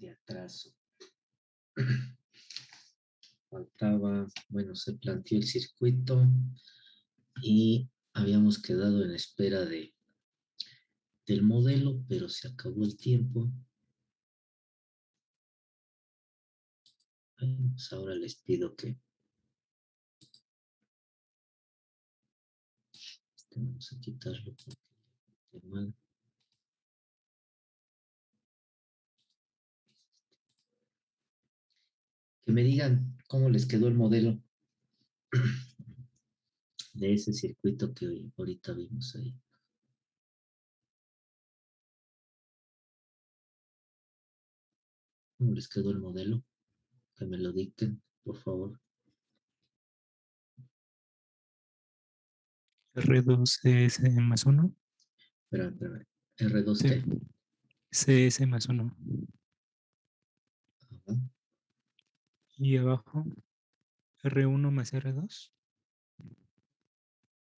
de atraso. Faltaba, bueno, se planteó el circuito y habíamos quedado en espera del modelo, pero se acabó el tiempo. Bueno, pues ahora les pido que vamos a quitarlo porque mal. Que me digan cómo les quedó el modelo de ese circuito que ahorita vimos ahí. ¿Cómo les quedó el modelo? Que me lo dicten, por favor. R2CS más 1. Espera. R2 Sí. qué? CS más 1. Ajá. Y abajo R1 más R2,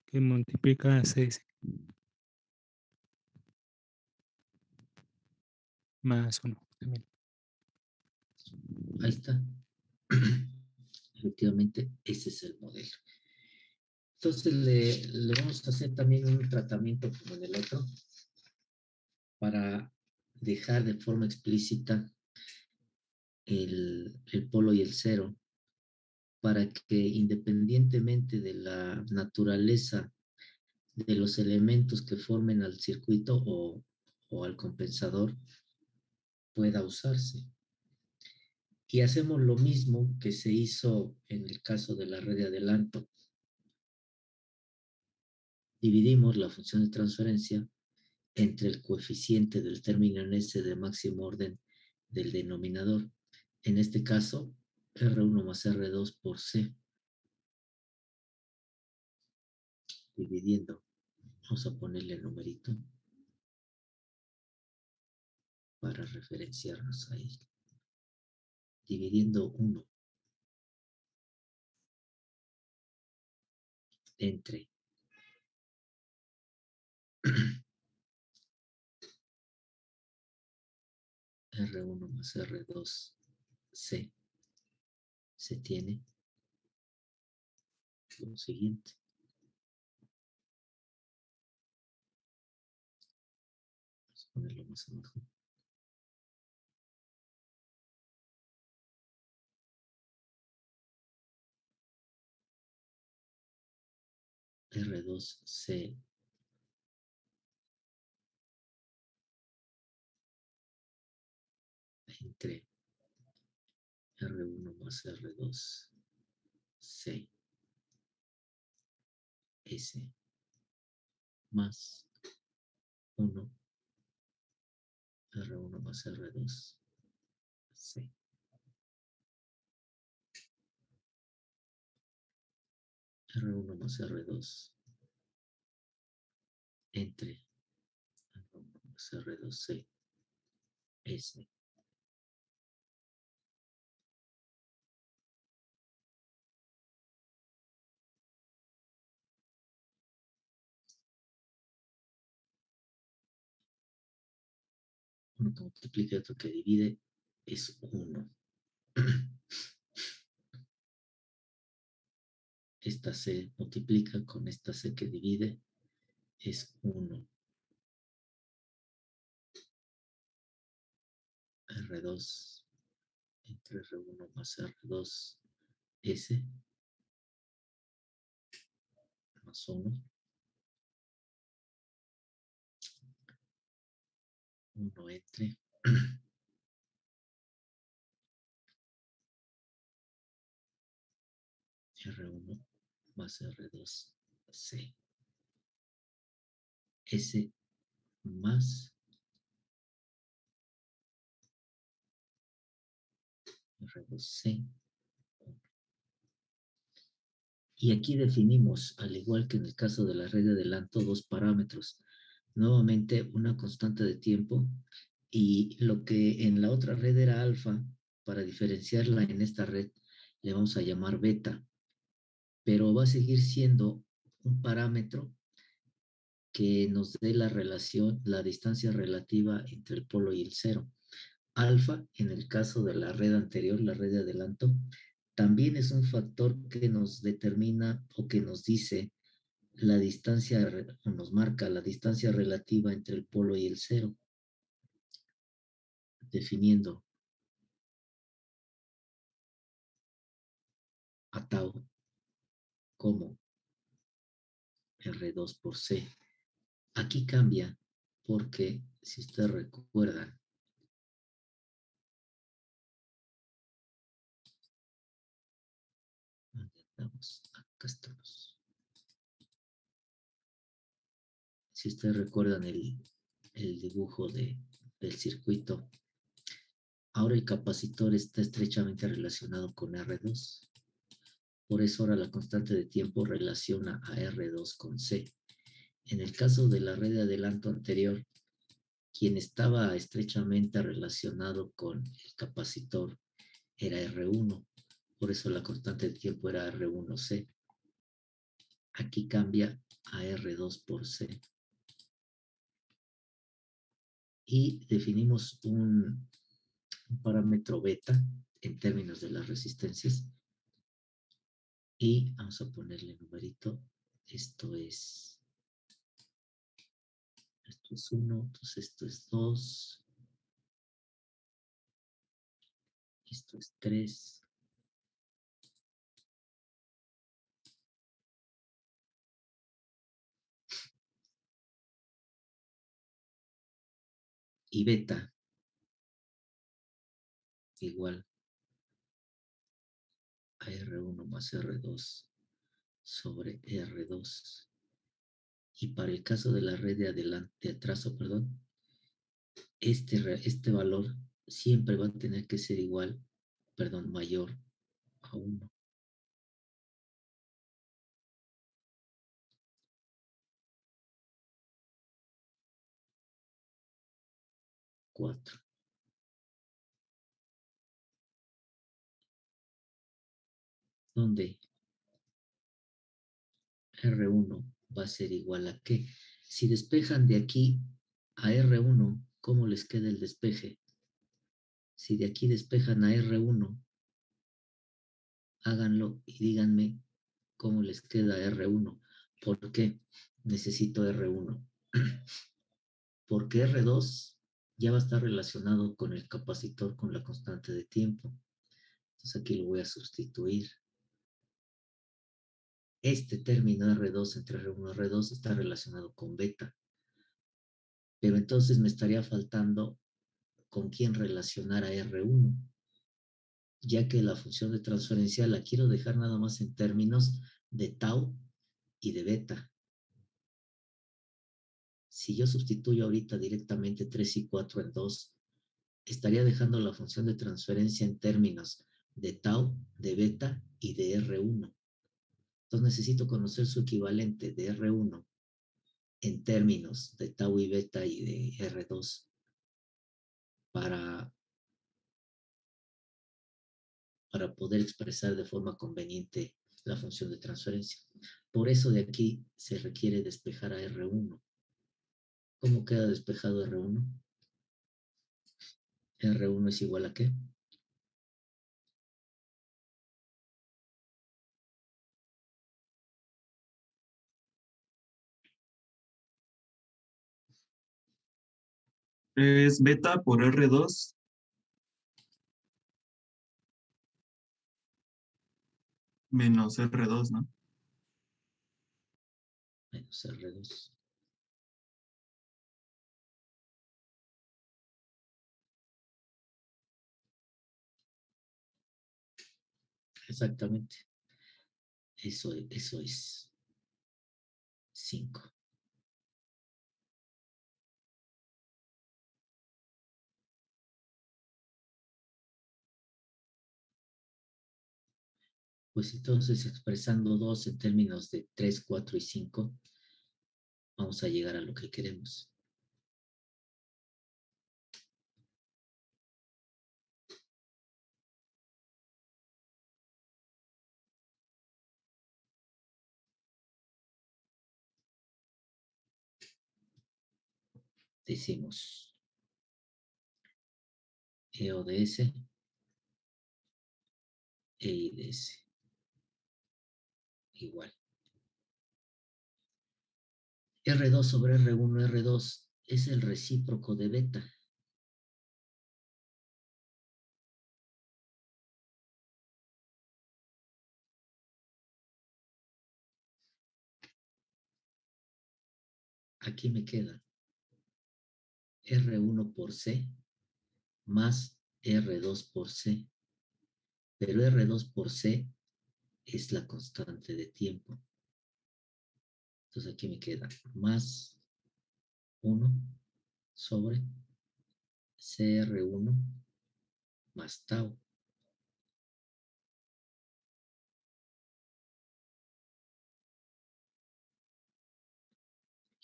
que multiplica a CS más 1 también. Ahí está. Efectivamente, ese es el modelo. Entonces le vamos a hacer también un tratamiento como en el otro para dejar de forma explícita el polo y el cero, para que independientemente de la naturaleza de los elementos que formen al circuito o al compensador, pueda usarse. Y hacemos lo mismo que se hizo en el caso de la red de adelanto. Dividimos la función de transferencia entre el coeficiente del término en S de máximo orden del denominador. En este caso, R1 más R2 por C, dividiendo. Vamos a ponerle el numerito para referenciarnos ahí. Dividiendo 1 entre R1 más R2 C, se tiene lo siguiente. Vamos a ponerlo más abajo. R2C entre R1 más R2 C S más 1 R1 más R2 C. R1 más R2 entre R1 más R2C S. Uno que multiplica y otro que divide es 1. Esta C multiplica con esta C que divide es 1. R2 entre R1 más R2 S más 1. 1 entre R1 más R2 C S más R2C. Y aquí definimos, al igual que en el caso de la red de adelanto, dos parámetros. Nuevamente, una constante de tiempo y lo que en la otra red era alfa, para diferenciarla en esta red, le vamos a llamar beta, pero va a seguir siendo un parámetro que nos dé la relación, la distancia relativa entre el polo y el cero. Alfa, en el caso de la red anterior, la red de adelanto, también es un factor que nos determina o que nos dice la distancia o nos marca la distancia relativa entre el polo y el cero, definiendo a tau como R2 por C. Aquí cambia porque, si ustedes recuerdan, ¿dónde estamos? Acá estamos. Si ustedes recuerdan el dibujo del circuito, ahora el capacitor está estrechamente relacionado con R2. Por eso ahora la constante de tiempo relaciona a R2 con C. En el caso de la red de adelanto anterior, quien estaba estrechamente relacionado con el capacitor era R1. Por eso la constante de tiempo era R1C. Aquí cambia a R2 por C. Y definimos un parámetro beta en términos de las resistencias. Y vamos a ponerle numerito. Esto es 1, entonces esto es 2, esto es 3. Y beta igual a R1 más R2 sobre R2. Y para el caso de la red de atraso, perdón, este valor siempre va a tener que ser igual, perdón, mayor a 1. 4. Donde R1 va a ser igual a qué. Si despejan de aquí a R1, ¿cómo les queda el despeje? Si de aquí despejan a R1, háganlo y díganme cómo les queda R1. ¿Por qué necesito R1? Porque R2 ya va a estar relacionado con el capacitor, con la constante de tiempo. Entonces aquí lo voy a sustituir. Este término R2 entre R1 y R2 está relacionado con beta. Pero entonces me estaría faltando con quién relacionar a R1, ya que la función de transferencia la quiero dejar nada más en términos de tau y de beta. Si yo sustituyo ahorita directamente 3 y 4 en 2, estaría dejando la función de transferencia en términos de tau, de beta y de R1. Entonces necesito conocer su equivalente de R1 en términos de tau y beta y de R2 para, para poder expresar de forma conveniente la función de transferencia. Por eso de aquí se requiere despejar a R1. ¿Cómo queda despejado R1? R1 es igual a ¿qué? Es beta por R2 menos R2, ¿no? Menos R2. Exactamente. Eso es 5. Pues entonces, expresando 2 en términos de 3, 4 y 5, vamos a llegar a lo que queremos. Decimos, EO de S e I de S. Igual. R2 sobre R1, R2 es el recíproco de beta. Aquí me queda R1 por C más R2 por C. Pero R2 por C es la constante de tiempo. Entonces aquí me queda más 1 sobre CR1 más tau.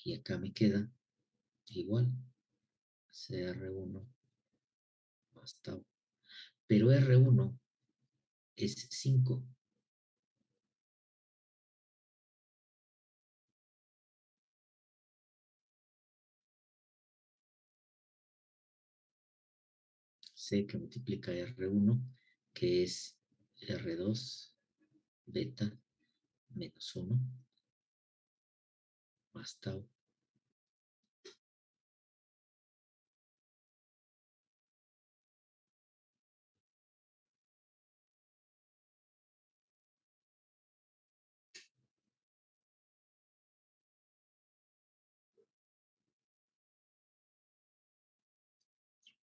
Y acá me queda igual CR1 más tau. Pero R1 es 5. C que multiplica R1, que es R2 beta menos 1 más tau.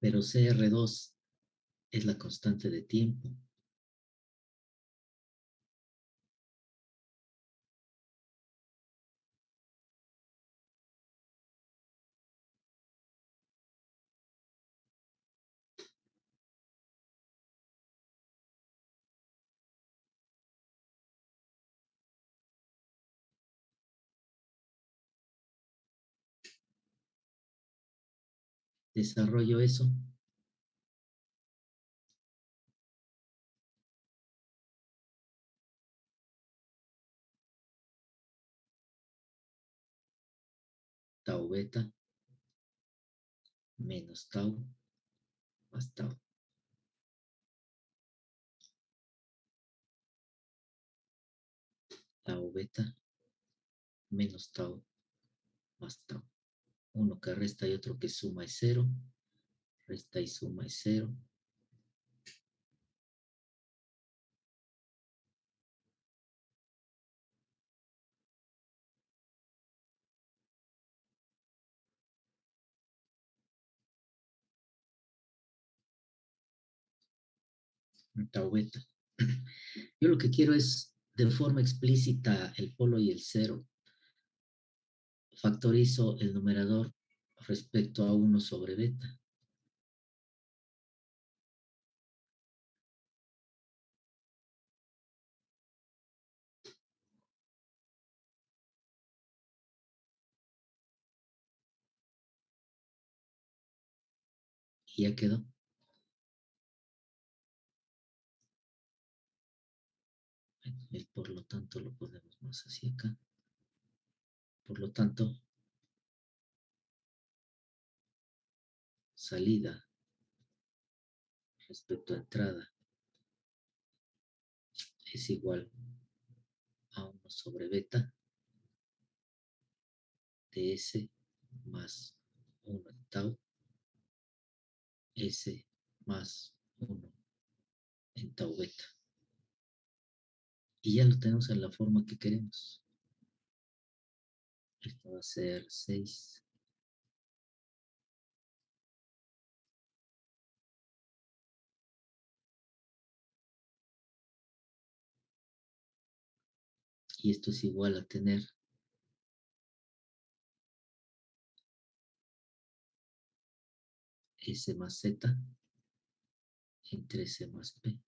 Pero CR2 es la constante de tiempo. Desarrollo eso. Tau beta menos tau más tau. Tau beta menos tau más tau. Uno que resta y otro que suma es 0. Resta y suma es 0. Tau beta. Yo lo que quiero es de forma explícita el polo y el 0. Factorizo el numerador respecto a 1 sobre beta. Y ya quedó. El por lo tanto lo ponemos más hacia acá. Por lo tanto, salida respecto a entrada es igual a 1 sobre beta de S más 1 en tau, S más 1 en tau beta. Y ya lo tenemos en la forma que queremos. Esto va a ser 6. Y esto es igual a tener S más Z entre S más P.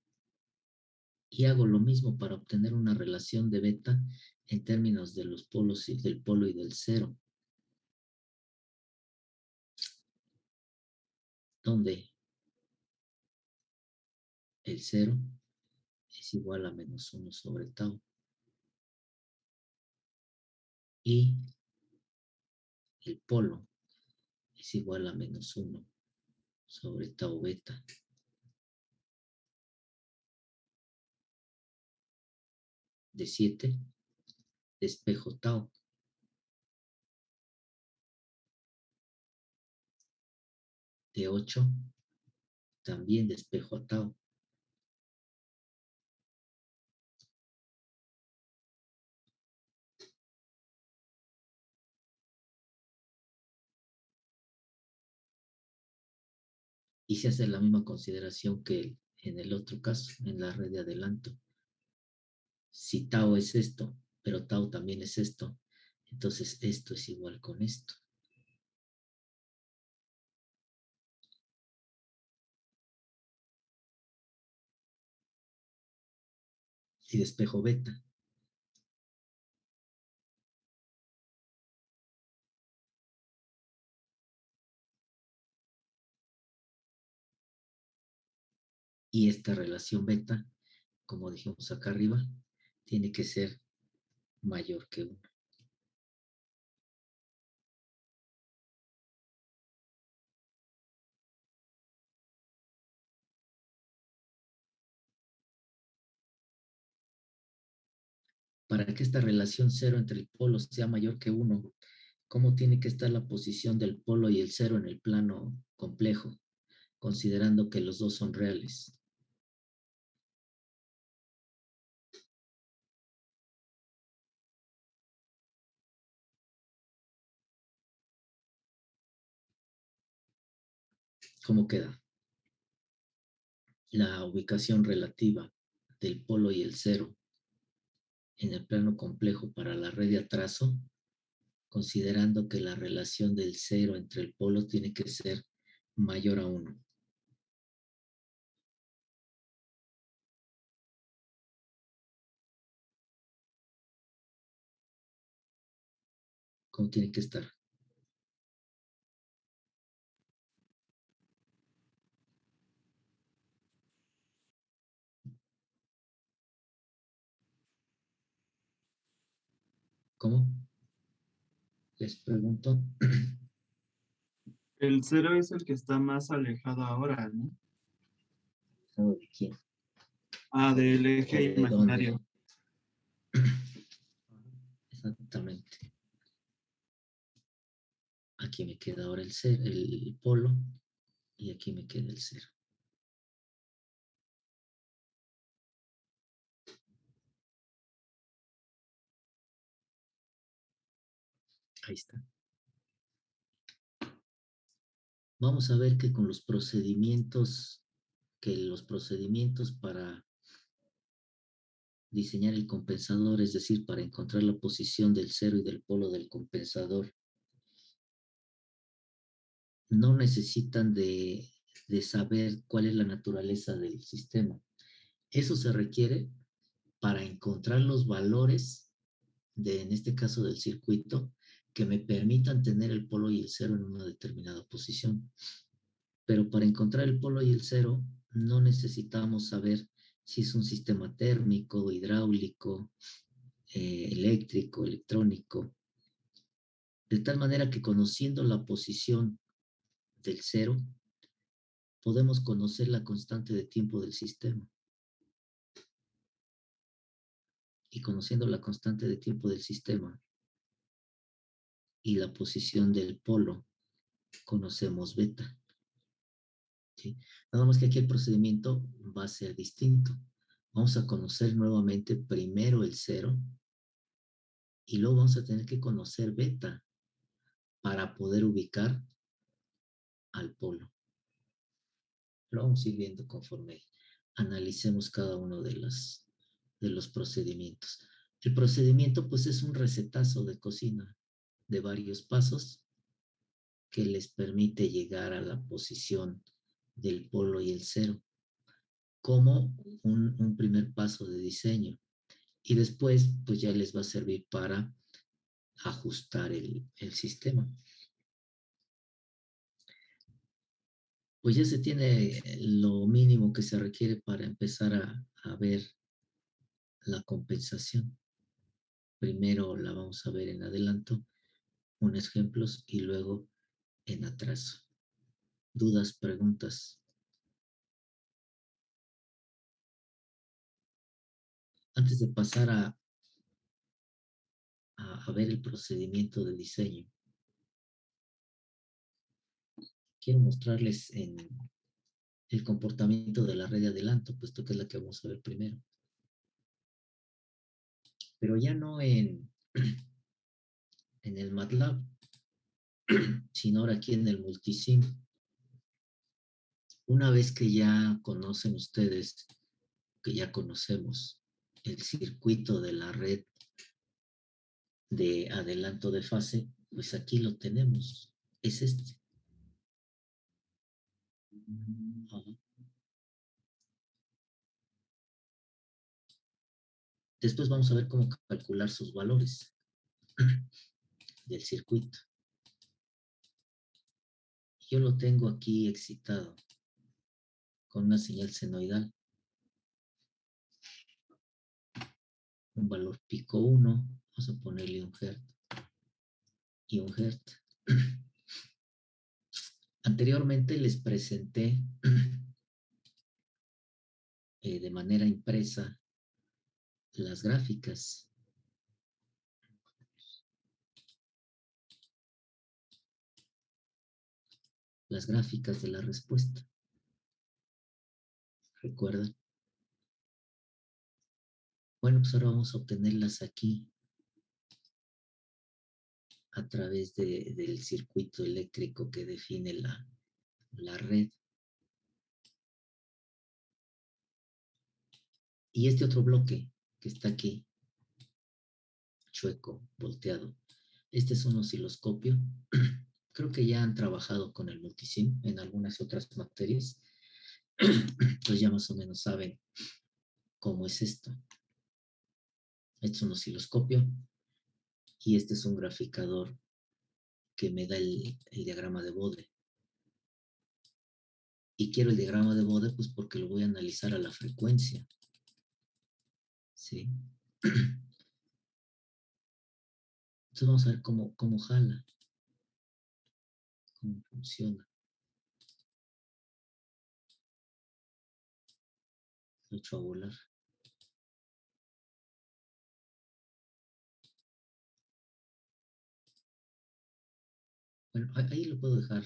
Y hago lo mismo para obtener una relación de beta en términos de los polos y del polo y del cero, donde el 0 es igual a menos 1 sobre tau y el polo es igual a menos 1 sobre tau beta. de 7, despejo tau. De 8, también despejo a tau. Y se hace la misma consideración que en el otro caso, en la red de adelanto. Si tau es esto, pero tau también es esto, entonces esto es igual con esto. Y despejo beta. Y esta relación beta, como dijimos acá arriba, tiene que ser mayor que 1. Para que esta relación 0 entre el polo sea mayor que 1, ¿cómo tiene que estar la posición del polo y el 0 en el plano complejo, considerando que los dos son reales? ¿Cómo queda? La ubicación relativa del polo y el 0 en el plano complejo para la red de atraso, considerando que la relación del 0 entre el polo tiene que ser mayor a 1. ¿Cómo tiene que estar? ¿Cómo? Les pregunto. El 0 es el que está más alejado ahora, ¿no? ¿De quién? Ah, del ¿O eje de dónde? imaginario. Exactamente. Aquí me queda ahora el polo, y aquí me queda el 0. Ahí está. Vamos a ver que con los procedimientos para diseñar el compensador, es decir, para encontrar la posición del 0 y del polo del compensador, no necesitan de saber cuál es la naturaleza del sistema. Eso se requiere para encontrar los valores en este caso del circuito, que me permitan tener el polo y el 0 en una determinada posición. Pero para encontrar el polo y el 0, no necesitamos saber si es un sistema térmico, hidráulico, eléctrico, electrónico. De tal manera que conociendo la posición del 0, podemos conocer la constante de tiempo del sistema. Y conociendo la constante de tiempo del sistema y la posición del polo, conocemos beta. ¿Sí? Nada más que aquí el procedimiento va a ser distinto. Vamos a conocer nuevamente primero el 0 y luego vamos a tener que conocer beta para poder ubicar al polo. Lo vamos a ir viendo conforme analicemos cada uno de los procedimientos. El procedimiento pues es un recetazo de cocina de varios pasos que les permite llegar a la posición del polo y el 0 como un primer paso de diseño. Y después, pues ya les va a servir para ajustar el sistema. Pues ya se tiene lo mínimo que se requiere para empezar a ver la compensación. Primero la vamos a ver en adelanto, unos ejemplos, y luego en atraso. ¿Dudas, preguntas? Antes de pasar a ver el procedimiento de diseño. Quiero mostrarles en el comportamiento de la red de adelanto, puesto que es la que vamos a ver primero. Pero ya no en el MATLAB, sino ahora aquí en el Multisim. Una vez que ya conocen ustedes, que ya conocemos el circuito de la red de adelanto de fase, pues aquí lo tenemos. Es este. Ajá. Después vamos a ver cómo calcular sus valores del circuito. Yo lo tengo aquí excitado con una señal senoidal. Un valor pico 1, vamos a ponerle un hertz y un hertz. Anteriormente les presenté de manera impresa las gráficas. Las gráficas de la respuesta. ¿Recuerdan? Bueno, pues ahora vamos a obtenerlas aquí a través del circuito eléctrico que define la red. Y este otro bloque que está aquí, chueco, volteado. Este es un osciloscopio. Creo que ya han trabajado con el multisim en algunas otras materias. Entonces ya más o menos saben cómo es esto. Este es un osciloscopio y este es un graficador que me da el diagrama de Bode. Y quiero el diagrama de Bode pues porque lo voy a analizar a la frecuencia. ¿Sí? Entonces vamos a ver cómo jala, cómo funciona. Lo echo a volar. Bueno, ahí lo puedo dejar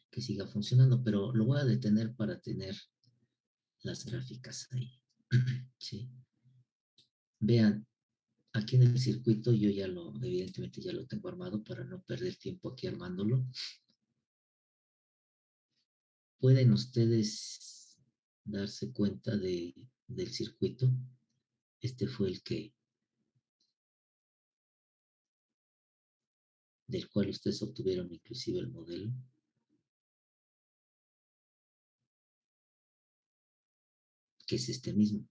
que siga funcionando, pero lo voy a detener para tener las gráficas ahí. ¿Sí? Vean, aquí en el circuito yo evidentemente ya lo tengo armado para no perder tiempo aquí armándolo. ¿Pueden ustedes darse cuenta del circuito? Este fue del cual ustedes obtuvieron inclusive el modelo. Que es este mismo.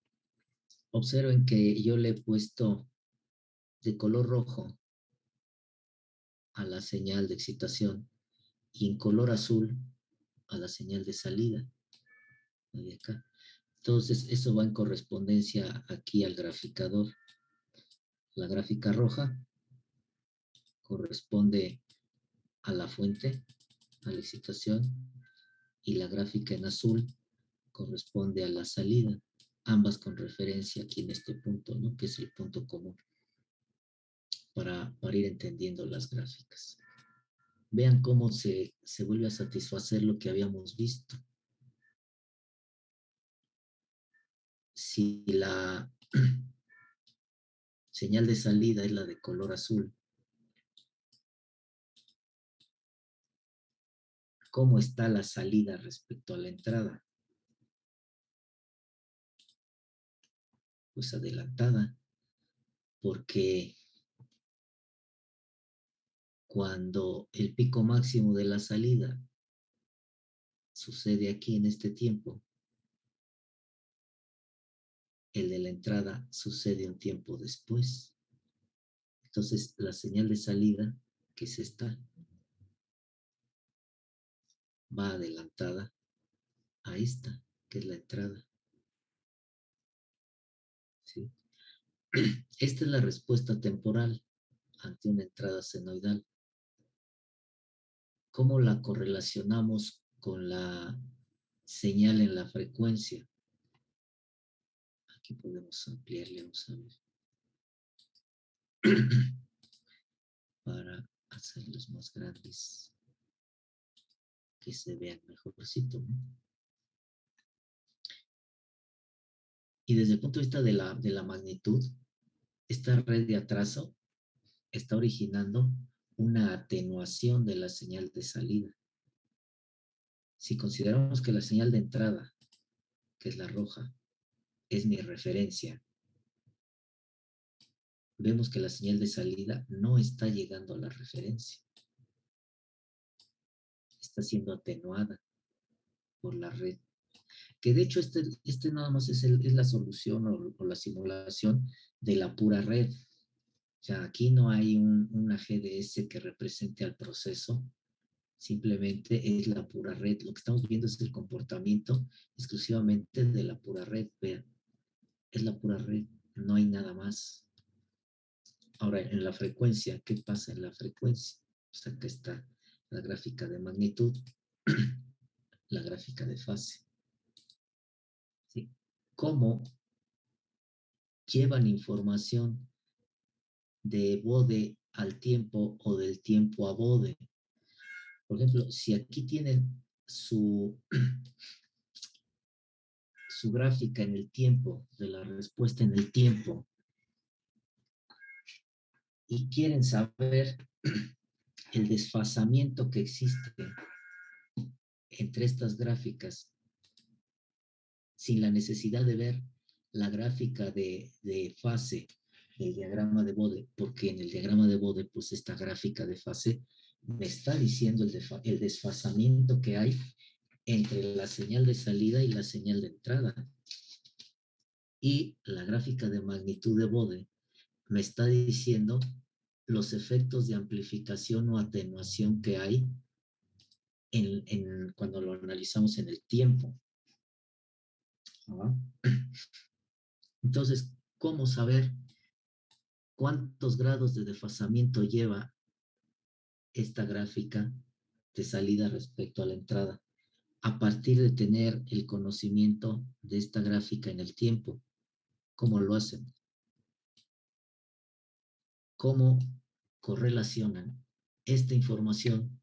Observen que yo le he puesto de color rojo a la señal de excitación y en color azul a la señal de salida. De acá. Entonces, eso va en correspondencia aquí al graficador. La gráfica roja corresponde a la fuente, a la excitación, y la gráfica en azul corresponde a la salida, ambas con referencia aquí en este punto, ¿no? Que es el punto común, para ir entendiendo las gráficas. Vean cómo se vuelve a satisfacer lo que habíamos visto. Si la señal de salida es la de color azul, ¿cómo está la salida respecto a la entrada? Pues adelantada, porque cuando el pico máximo de la salida sucede aquí en este tiempo, el de la entrada sucede un tiempo después. Entonces, la señal de salida, que es esta, va adelantada a esta, que es la entrada. ¿Sí? Esta es la respuesta temporal ante una entrada senoidal. ¿Cómo la correlacionamos con la señal en la frecuencia? Aquí podemos ampliarle, vamos a ver. para hacerlos más grandes, que se vean mejorcito, ¿no? Y desde el punto de vista de la magnitud, esta red de atraso está originando una atenuación de la señal de salida. Si consideramos que la señal de entrada, que es la roja, es mi referencia, vemos que la señal de salida no está llegando a la referencia. Está siendo atenuada por la red. Que de hecho este nada más es la solución o la simulación de la pura red. O sea, aquí no hay una GDS que represente al proceso, simplemente es la pura red. Lo que estamos viendo es el comportamiento exclusivamente de la pura red. Vean, es la pura red, no hay nada más. Ahora, en la frecuencia, ¿qué pasa en la frecuencia? Pues acá está la gráfica de magnitud, la gráfica de fase. ¿Sí? ¿Cómo llevan información de bode al tiempo o del tiempo a bode? Por ejemplo, si aquí tienen su gráfica en el tiempo, de la respuesta en el tiempo, y quieren saber el desfasamiento que existe entre estas gráficas, sin la necesidad de ver la gráfica de fase del diagrama de Bode, porque en el diagrama de Bode, pues esta gráfica de fase me está diciendo el desfasamiento que hay entre la señal de salida y la señal de entrada. Y la gráfica de magnitud de Bode me está diciendo los efectos de amplificación o atenuación que hay cuando lo analizamos en el tiempo. ¿Ah? Entonces, ¿cómo saber cuántos grados de desfasamiento lleva esta gráfica de salida respecto a la entrada? A partir de tener el conocimiento de esta gráfica en el tiempo. ¿Cómo lo hacen? ¿Cómo correlacionan esta información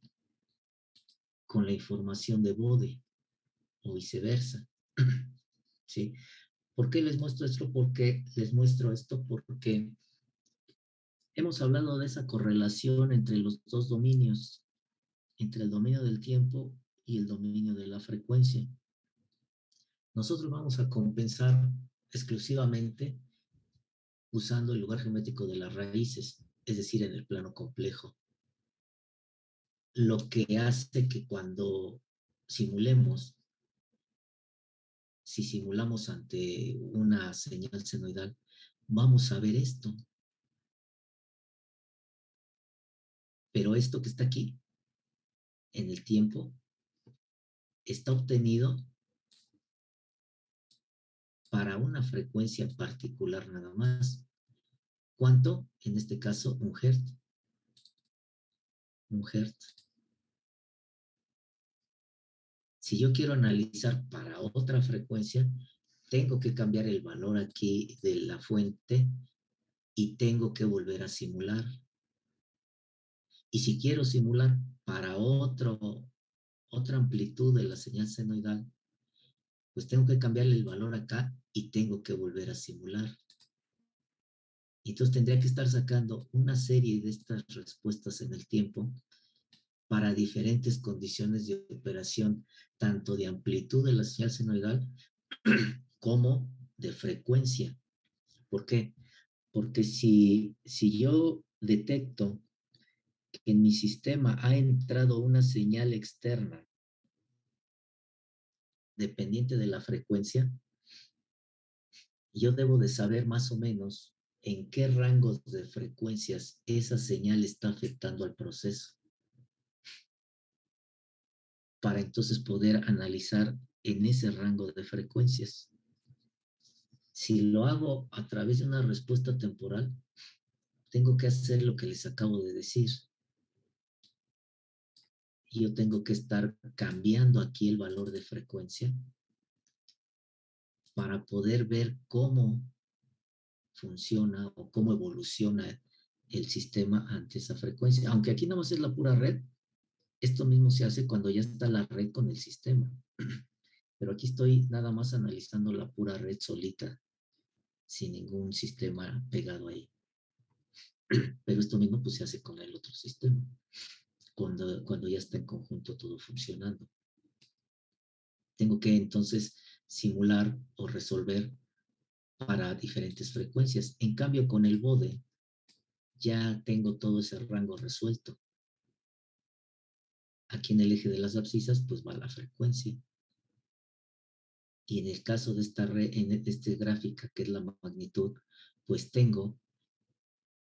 con la información de Bode o viceversa? ¿Sí? ¿Por qué les muestro esto? Porque hemos hablado de esa correlación entre los dos dominios, entre el dominio del tiempo y el dominio de la frecuencia. Nosotros vamos a compensar exclusivamente usando el lugar geométrico de las raíces, es decir, en el plano complejo. Lo que hace que cuando simulemos, si simulamos ante una señal senoidal, vamos a ver esto. Pero esto que está aquí, en el tiempo, está obtenido para una frecuencia particular nada más. ¿Cuánto? En este caso, 1 Hz. 1 Hz. Si yo quiero analizar para otra frecuencia, tengo que cambiar el valor aquí de la fuente y tengo que volver a simular. Y si quiero simular para otra amplitud de la señal senoidal, pues tengo que cambiarle el valor acá y tengo que volver a simular. Y entonces tendría que estar sacando una serie de estas respuestas en el tiempo para diferentes condiciones de operación, tanto de amplitud de la señal senoidal como de frecuencia. ¿Por qué? Porque si yo detecto que en mi sistema ha entrado una señal externa dependiente de la frecuencia, yo debo de saber más o menos en qué rangos de frecuencias esa señal está afectando al proceso, para entonces poder analizar en ese rango de frecuencias. Si lo hago a través de una respuesta temporal, tengo que hacer lo que les acabo de decir. Y yo tengo que estar cambiando aquí el valor de frecuencia para poder ver cómo funciona o cómo evoluciona el sistema ante esa frecuencia. Aunque aquí nada más es la pura red, esto mismo se hace cuando ya está la red con el sistema. Pero aquí estoy nada más analizando la pura red solita, sin ningún sistema pegado ahí. Pero esto mismo pues se hace con el otro sistema, cuando ya está en conjunto todo funcionando. Tengo que entonces simular o resolver para diferentes frecuencias. En cambio, con el bode ya tengo todo ese rango resuelto. Aquí en el eje de las abscisas pues va la frecuencia. Y en el caso de esta gráfica, que es la magnitud, pues tengo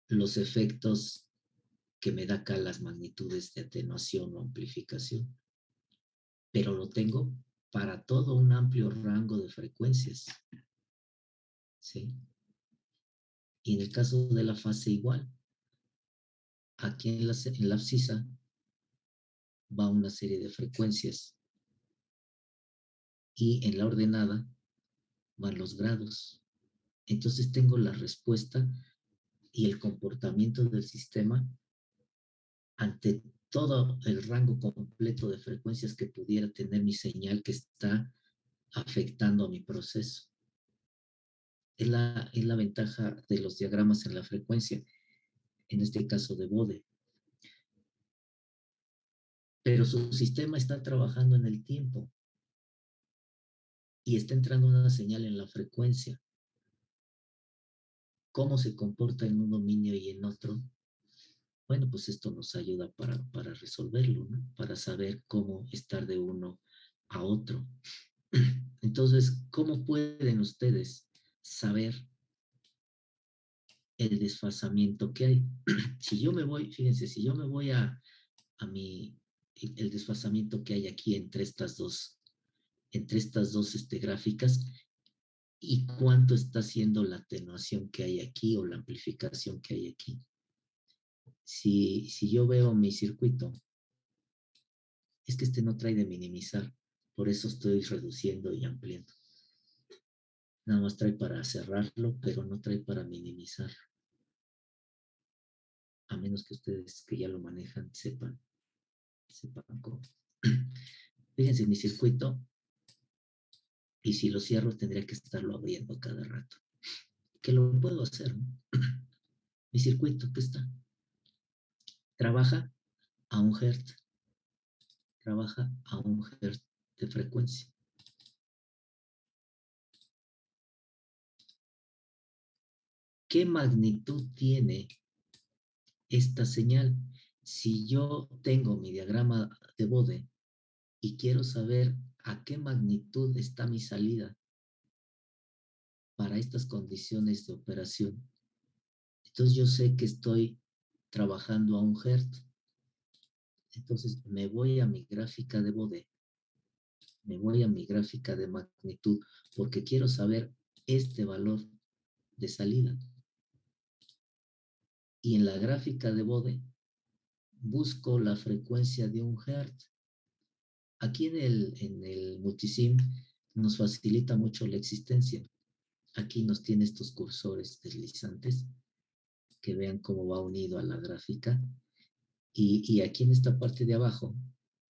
los efectos que me da acá las magnitudes de atenuación o amplificación. Pero lo tengo para todo un amplio rango de frecuencias. ¿Sí? Y en el caso de la fase igual, aquí en la abscisa va una serie de frecuencias y en la ordenada van los grados. Entonces tengo la respuesta y el comportamiento del sistema ante todo el rango completo de frecuencias que pudiera tener mi señal que está afectando a mi proceso. Es la ventaja de los diagramas en la frecuencia, en este caso de Bode. Pero su sistema está trabajando en el tiempo y está entrando una señal en la frecuencia. ¿Cómo se comporta en un dominio y en otro? Bueno, pues esto nos ayuda para resolverlo, ¿no? Para saber cómo estar de uno a otro. Entonces, ¿cómo pueden ustedes saber el desfasamiento que hay? Si yo me voy, fíjense, si yo me voy a el desfasamiento que hay aquí entre estas dos gráficas, y cuánto está siendo la atenuación que hay aquí o la amplificación que hay aquí. Si yo veo mi circuito, es que este no trae de minimizar, por eso estoy reduciendo y ampliando. Nada más trae para cerrarlo, pero no trae para minimizar. A menos que ustedes que ya lo manejan sepan cómo. Fíjense, mi circuito, y si lo cierro tendría que estarlo abriendo cada rato. Que lo puedo hacer, ¿no? Mi circuito, ¿qué está? Trabaja a 1 Hz. Trabaja a 1 Hz de frecuencia. ¿Qué magnitud tiene esta señal? Si yo tengo mi diagrama de Bode y quiero saber a qué magnitud está mi salida para estas condiciones de operación, entonces yo sé que estoy trabajando a 1 Hz. Entonces me voy a mi gráfica de Bode, me voy a mi gráfica de magnitud, porque quiero saber este valor de salida. Y en la gráfica de Bode busco la frecuencia de 1 Hz. Aquí en el multisim nos facilita mucho la existencia. Aquí nos tiene estos cursores deslizantes que vean cómo va unido a la gráfica. Y aquí en esta parte de abajo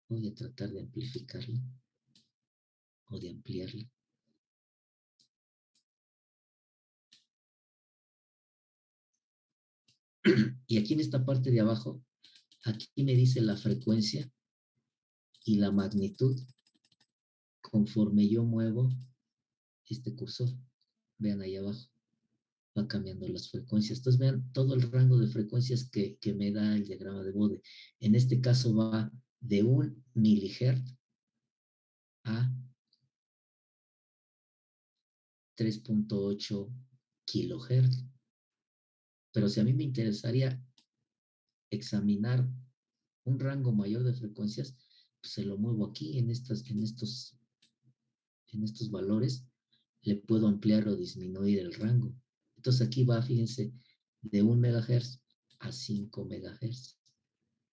voy a tratar de amplificarla o de ampliarla. Y aquí en esta parte de abajo, aquí me dice la frecuencia y la magnitud conforme yo muevo este cursor. Vean ahí abajo, va cambiando las frecuencias. Entonces vean todo el rango de frecuencias que me da el diagrama de Bode. En este caso va de 1 milihertz a 3.8 kilohertz. Pero si a mí me interesaría examinar un rango mayor de frecuencias, pues se lo muevo aquí en estos valores, le puedo ampliar o disminuir el rango. Entonces aquí va, fíjense, de 1 megahertz a 5 megahertz.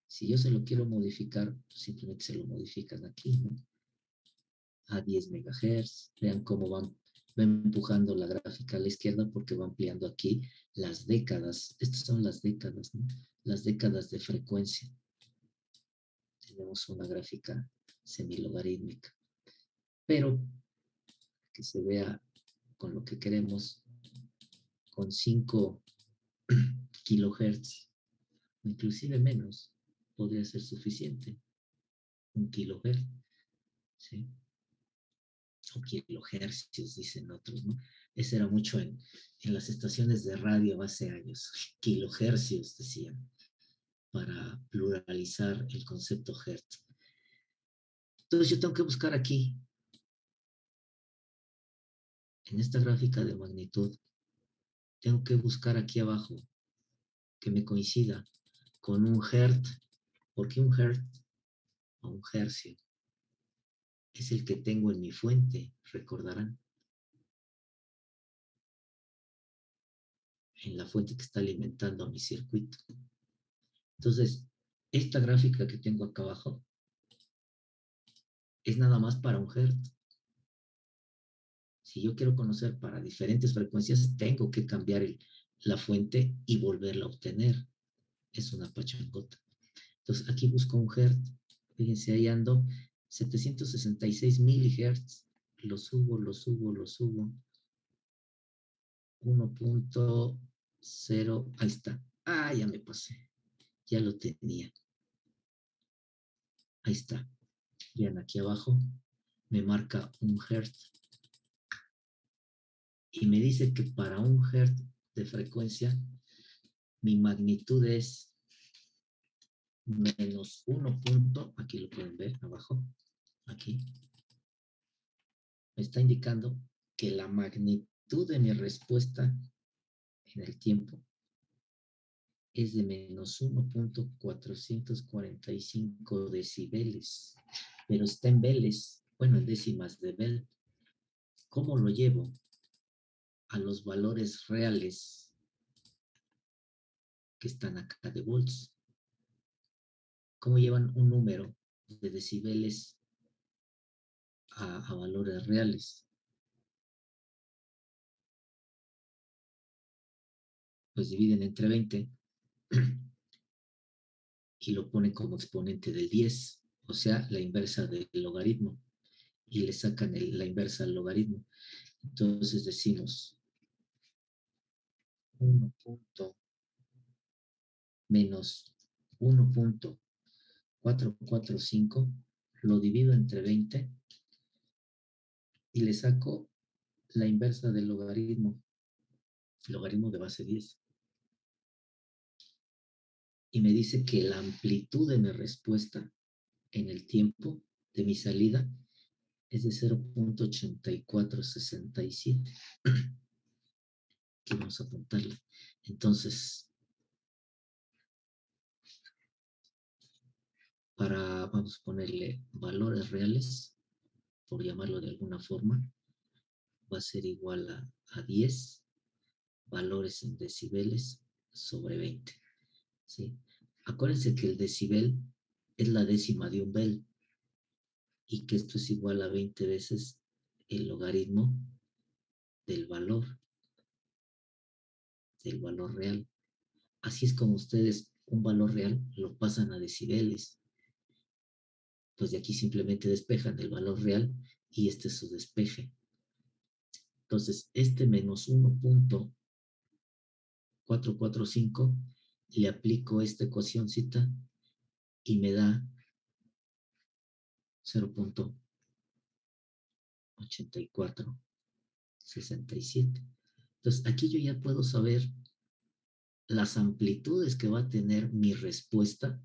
Si yo se lo quiero modificar, simplemente se lo modifican aquí, ¿no? A 10 megahertz. Vean cómo van va empujando la gráfica a la izquierda porque va ampliando aquí las décadas. Estas son las décadas, ¿no? Las décadas de frecuencia. Tenemos una gráfica semilogarítmica. Pero que se vea con lo que queremos, con 5 kilohertz, inclusive menos, podría ser suficiente. 1 kilohertz, ¿sí? O kilohercios, dicen otros, ¿no? Ese era mucho en las estaciones de radio hace años. Kilohercios, decían, para pluralizar el concepto hertz. Entonces yo tengo que buscar aquí, en esta gráfica de magnitud, tengo que buscar aquí abajo que me coincida con un hertz, porque un hertz o un hercio es el que tengo en mi fuente, recordarán, en la fuente que está alimentando a mi circuito. Entonces, esta gráfica que tengo acá abajo es nada más para un hertz. Si yo quiero conocer para diferentes frecuencias, tengo que cambiar la fuente y volverla a obtener. Es una pachangota. Entonces, aquí busco un hertz. Fíjense, ahí ando, 766 milihertz. Lo subo, lo subo, lo subo. 1.0, ahí está. Ah, ya me pasé. Ya lo tenía. Ahí está. Vean aquí abajo, me marca un hertz. Y me dice que para un hertz de frecuencia, mi magnitud es menos 1 punto, aquí lo pueden ver abajo, aquí. Me está indicando que la magnitud de mi respuesta en el tiempo es de menos 1.445 decibeles, pero está en veles, bueno, en décimas de Bell. ¿Cómo lo llevo a los valores reales que están acá de volts? ¿Cómo llevan un número de decibeles a valores reales? Pues dividen entre 20 y lo ponen como exponente del 10, o sea, la inversa del logaritmo, y le sacan la inversa al logaritmo. Entonces decimos 1 punto menos 1.445, lo divido entre 20 y le saco la inversa del logaritmo de base 10. Y me dice que la amplitud de mi respuesta en el tiempo de mi salida es de 0.8467. Aquí vamos a apuntarle. Entonces, vamos a ponerle valores reales, por llamarlo de alguna forma, va a ser igual a 10 valores en decibeles sobre 20. ¿Sí? Acuérdense que el decibel es la décima de un bel y que esto es igual a 20 veces el logaritmo del valor real. Así es como ustedes un valor real lo pasan a decibeles. Pues de aquí simplemente despejan el valor real y este es su despeje. Entonces, este menos 1.445 le aplico esta ecuacióncita y me da 0.8467. Entonces, aquí yo ya puedo saber las amplitudes que va a tener mi respuesta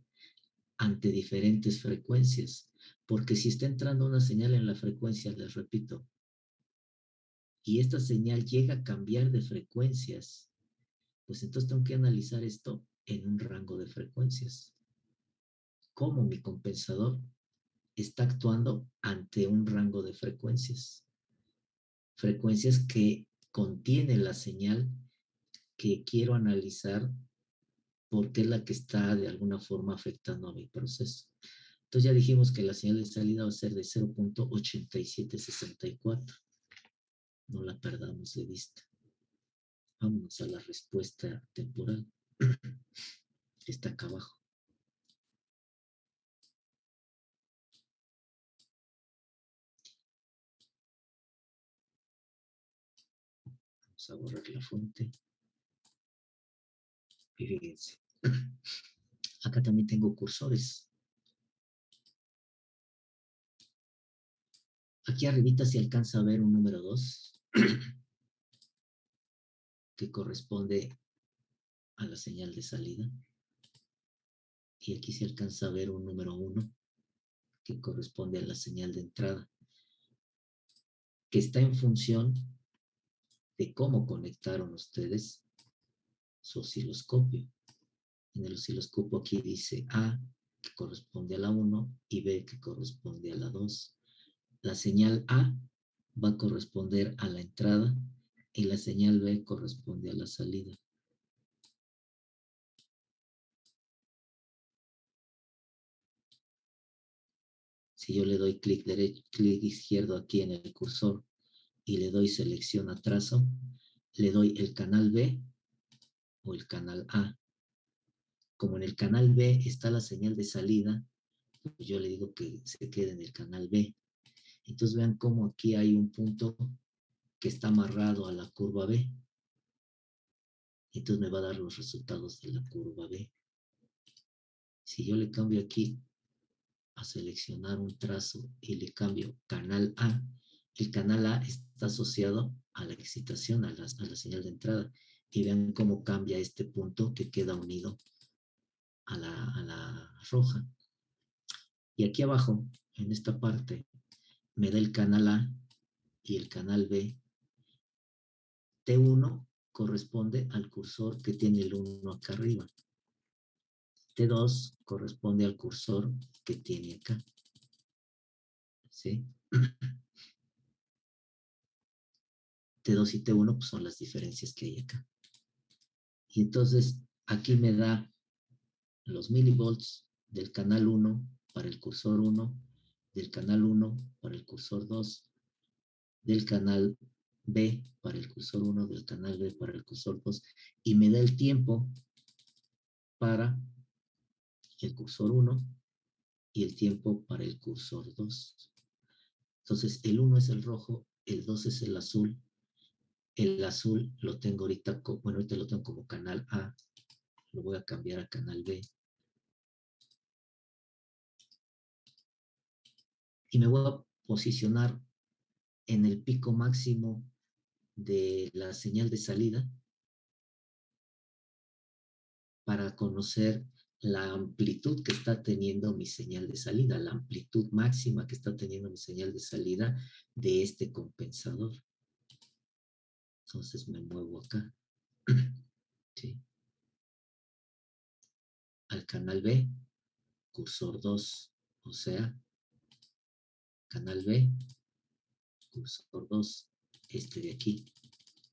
ante diferentes frecuencias. Porque si está entrando una señal en la frecuencia, les repito, y esta señal llega a cambiar de frecuencias, pues entonces tengo que analizar esto en un rango de frecuencias. Cómo mi compensador está actuando ante un rango de frecuencias. Frecuencias que contiene la señal que quiero analizar porque es la que está de alguna forma afectando a mi proceso. Entonces ya dijimos que la señal de salida va a ser de 0.8764. No la perdamos de vista. Vámonos a la respuesta temporal. Está acá abajo. Vamos a borrar la fuente. Y fíjense. Acá también tengo cursores. Aquí arribita se alcanza a ver un número 2 que corresponde a la señal de salida. Y aquí se alcanza a ver un número 1 que corresponde a la señal de entrada, que está en función de cómo conectaron ustedes su osciloscopio. En el osciloscopio aquí dice A, que corresponde a la 1, y B, que corresponde a la 2. La señal A va a corresponder a la entrada y la señal B corresponde a la salida. Si yo le doy clic izquierdo aquí en el cursor y le doy selección a trazo, le doy el canal B o el canal A. Como en el canal B está la señal de salida, pues yo le digo que se quede en el canal B. Entonces vean cómo aquí hay un punto que está amarrado a la curva B. Entonces me va a dar los resultados de la curva B. Si yo le cambio aquí a seleccionar un trazo y le cambio canal A, el canal A está asociado a la excitación, a la señal de entrada. Y vean cómo cambia este punto que queda unido a la roja. Y aquí abajo, en esta parte, me da el canal A y el canal B. T1 corresponde al cursor que tiene el 1 acá arriba. T2 corresponde al cursor que tiene acá. ¿Sí? T2 y T1 pues, son las diferencias que hay acá. Y entonces aquí me da los milivolts del canal 1 para el cursor 1, del canal 1 para el cursor 2, del canal B para el cursor 1, del canal B para el cursor 2, y me da el tiempo para el cursor 1 y el tiempo para el cursor 2. Entonces, el 1 es el rojo, el 2 es el azul. El azul lo tengo ahorita, bueno, ahorita lo tengo como canal A. Lo voy a cambiar a canal B. Y me voy a posicionar en el pico máximo de la señal de salida para conocer la amplitud que está teniendo mi señal de salida, la amplitud máxima que está teniendo mi señal de salida de este compensador. Entonces me muevo acá. ¿Sí? Al canal B, cursor 2, o sea, canal B, cursor 2, este de aquí.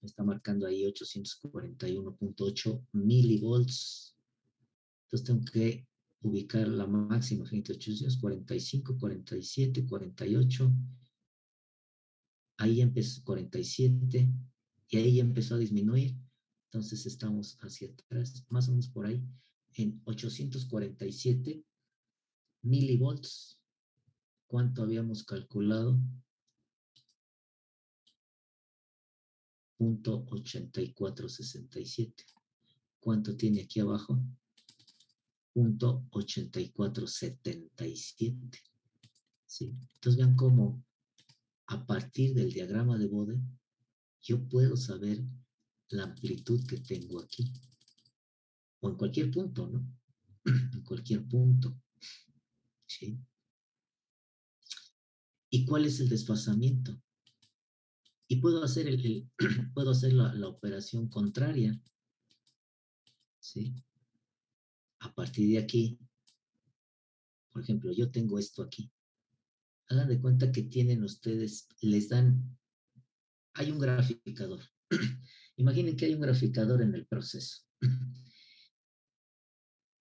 Me está marcando ahí 841.8 milivolts. Entonces tengo que ubicar la máxima, gente, 845, 47, 48. Ahí empezó 47 y ahí empezó a disminuir. Entonces estamos hacia atrás, más o menos por ahí, en 847 milivolts. ¿Cuánto habíamos calculado? 0.8467. ¿Cuánto tiene aquí abajo? 0.8477. ¿Sí? Entonces vean cómo a partir del diagrama de Bode yo puedo saber la amplitud que tengo aquí. O en cualquier punto, ¿no? En cualquier punto. ¿Sí? ¿Y cuál es el desfasamiento? Y puedo hacer, puedo hacer la operación contraria. ¿Sí? A partir de aquí, por ejemplo, yo tengo esto aquí. Hagan de cuenta que tienen ustedes, les dan, hay un graficador. Imaginen que hay un graficador en el proceso.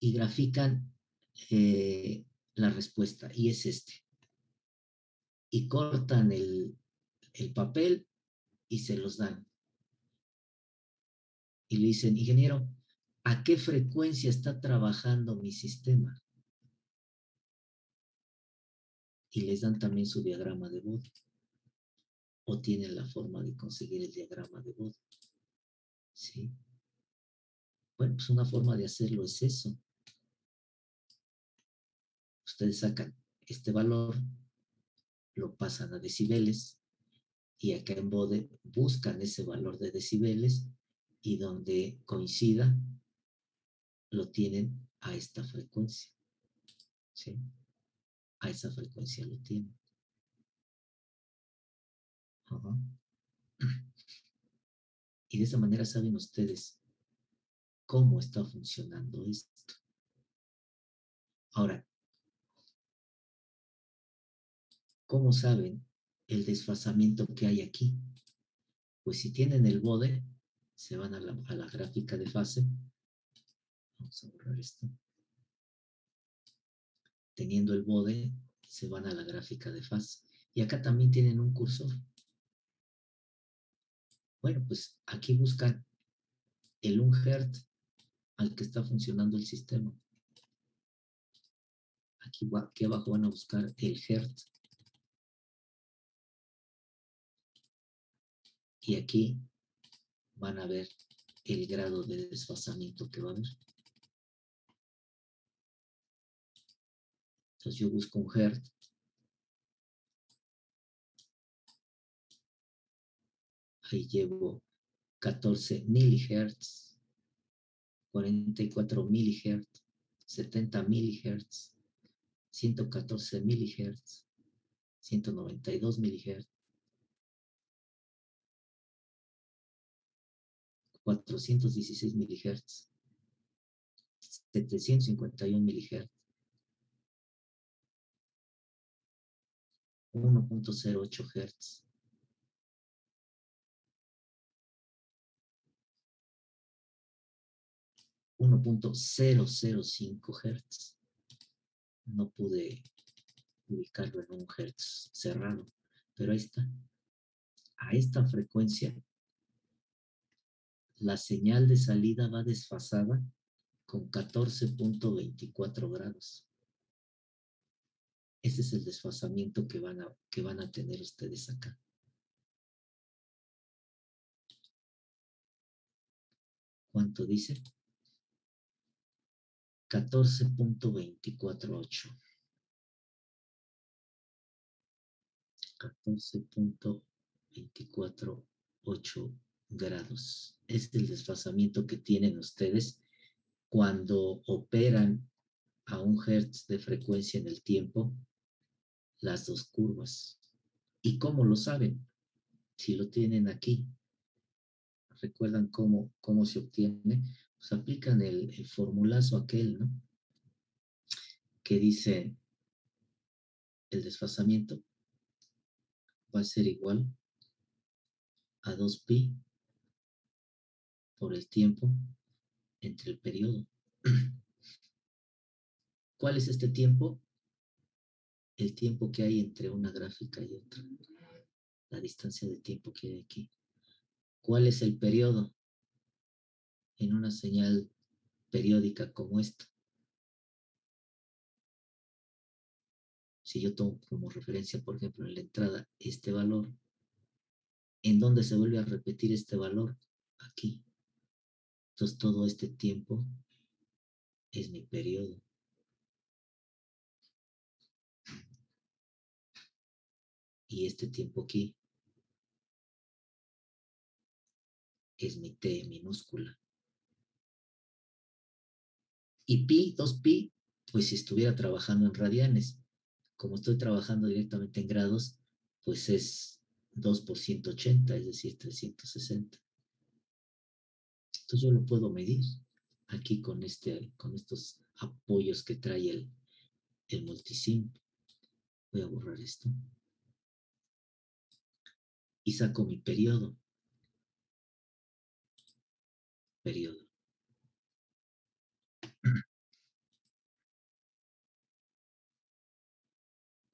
Y grafican la respuesta, y es este. Y cortan el papel y se los dan. Y le dicen, ingeniero, ¿a qué frecuencia está trabajando mi sistema? Y les dan también su diagrama de Bode. O tienen la forma de conseguir el diagrama de Bode. ¿Sí? Bueno, pues una forma de hacerlo es eso. Ustedes sacan este valor, lo pasan a decibeles, y acá en Bode buscan ese valor de decibeles, y donde coincida, lo tienen a esta frecuencia. ¿Sí? A esa frecuencia lo tienen. Ajá. Y de esa manera saben ustedes cómo está funcionando esto. Ahora, ¿cómo saben el desfasamiento que hay aquí? Pues si tienen el Bode, se van a la gráfica de fase. Vamos a borrar esto. Teniendo el Bode, se van a la gráfica de fase. Y acá también tienen un cursor. Bueno, pues aquí buscan el 1 Hz al que está funcionando el sistema. Aquí abajo van a buscar el Hertz. Y aquí van a ver el grado de desfasamiento que va a haber. Entonces yo busco un Hertz. Ahí llevo 14 milihertz, 44 milihertz, 70 milihertz, 114 milihertz, 192 milihertz, 416 milihertz, 751 milihertz, 1.08 hertz, 1.005 hertz. No pude ubicarlo en un hertz cerrado, pero ahí está. A esta frecuencia, la señal de salida va desfasada con 14.24 grados. Ese es el desfasamiento que van a tener ustedes acá. ¿Cuánto dice? 14.248. 14.248 grados. Es el desfasamiento que tienen ustedes cuando operan a 1 Hz de frecuencia en el tiempo las dos curvas. ¿Y cómo lo saben? Si lo tienen aquí, ¿recuerdan cómo se obtiene? Pues aplican el formulazo aquel, ¿no? Que dice el desfasamiento va a ser igual a 2pi por el tiempo entre el periodo. ¿Cuál es este tiempo? El tiempo que hay entre una gráfica y otra. La distancia de tiempo que hay aquí. ¿Cuál es el periodo en una señal periódica como esta? Si yo tomo como referencia, por ejemplo, en la entrada este valor, ¿en dónde se vuelve a repetir este valor? Aquí. Entonces todo este tiempo es mi periodo. Y este tiempo aquí es mi T minúscula. Y pi, 2pi, pues si estuviera trabajando en radianes. Como estoy trabajando directamente en grados, pues es 2 por 180, es decir, 360. Entonces yo lo puedo medir aquí con estos apoyos que trae el multisim. Voy a borrar esto. Y saco mi periodo. Periodo.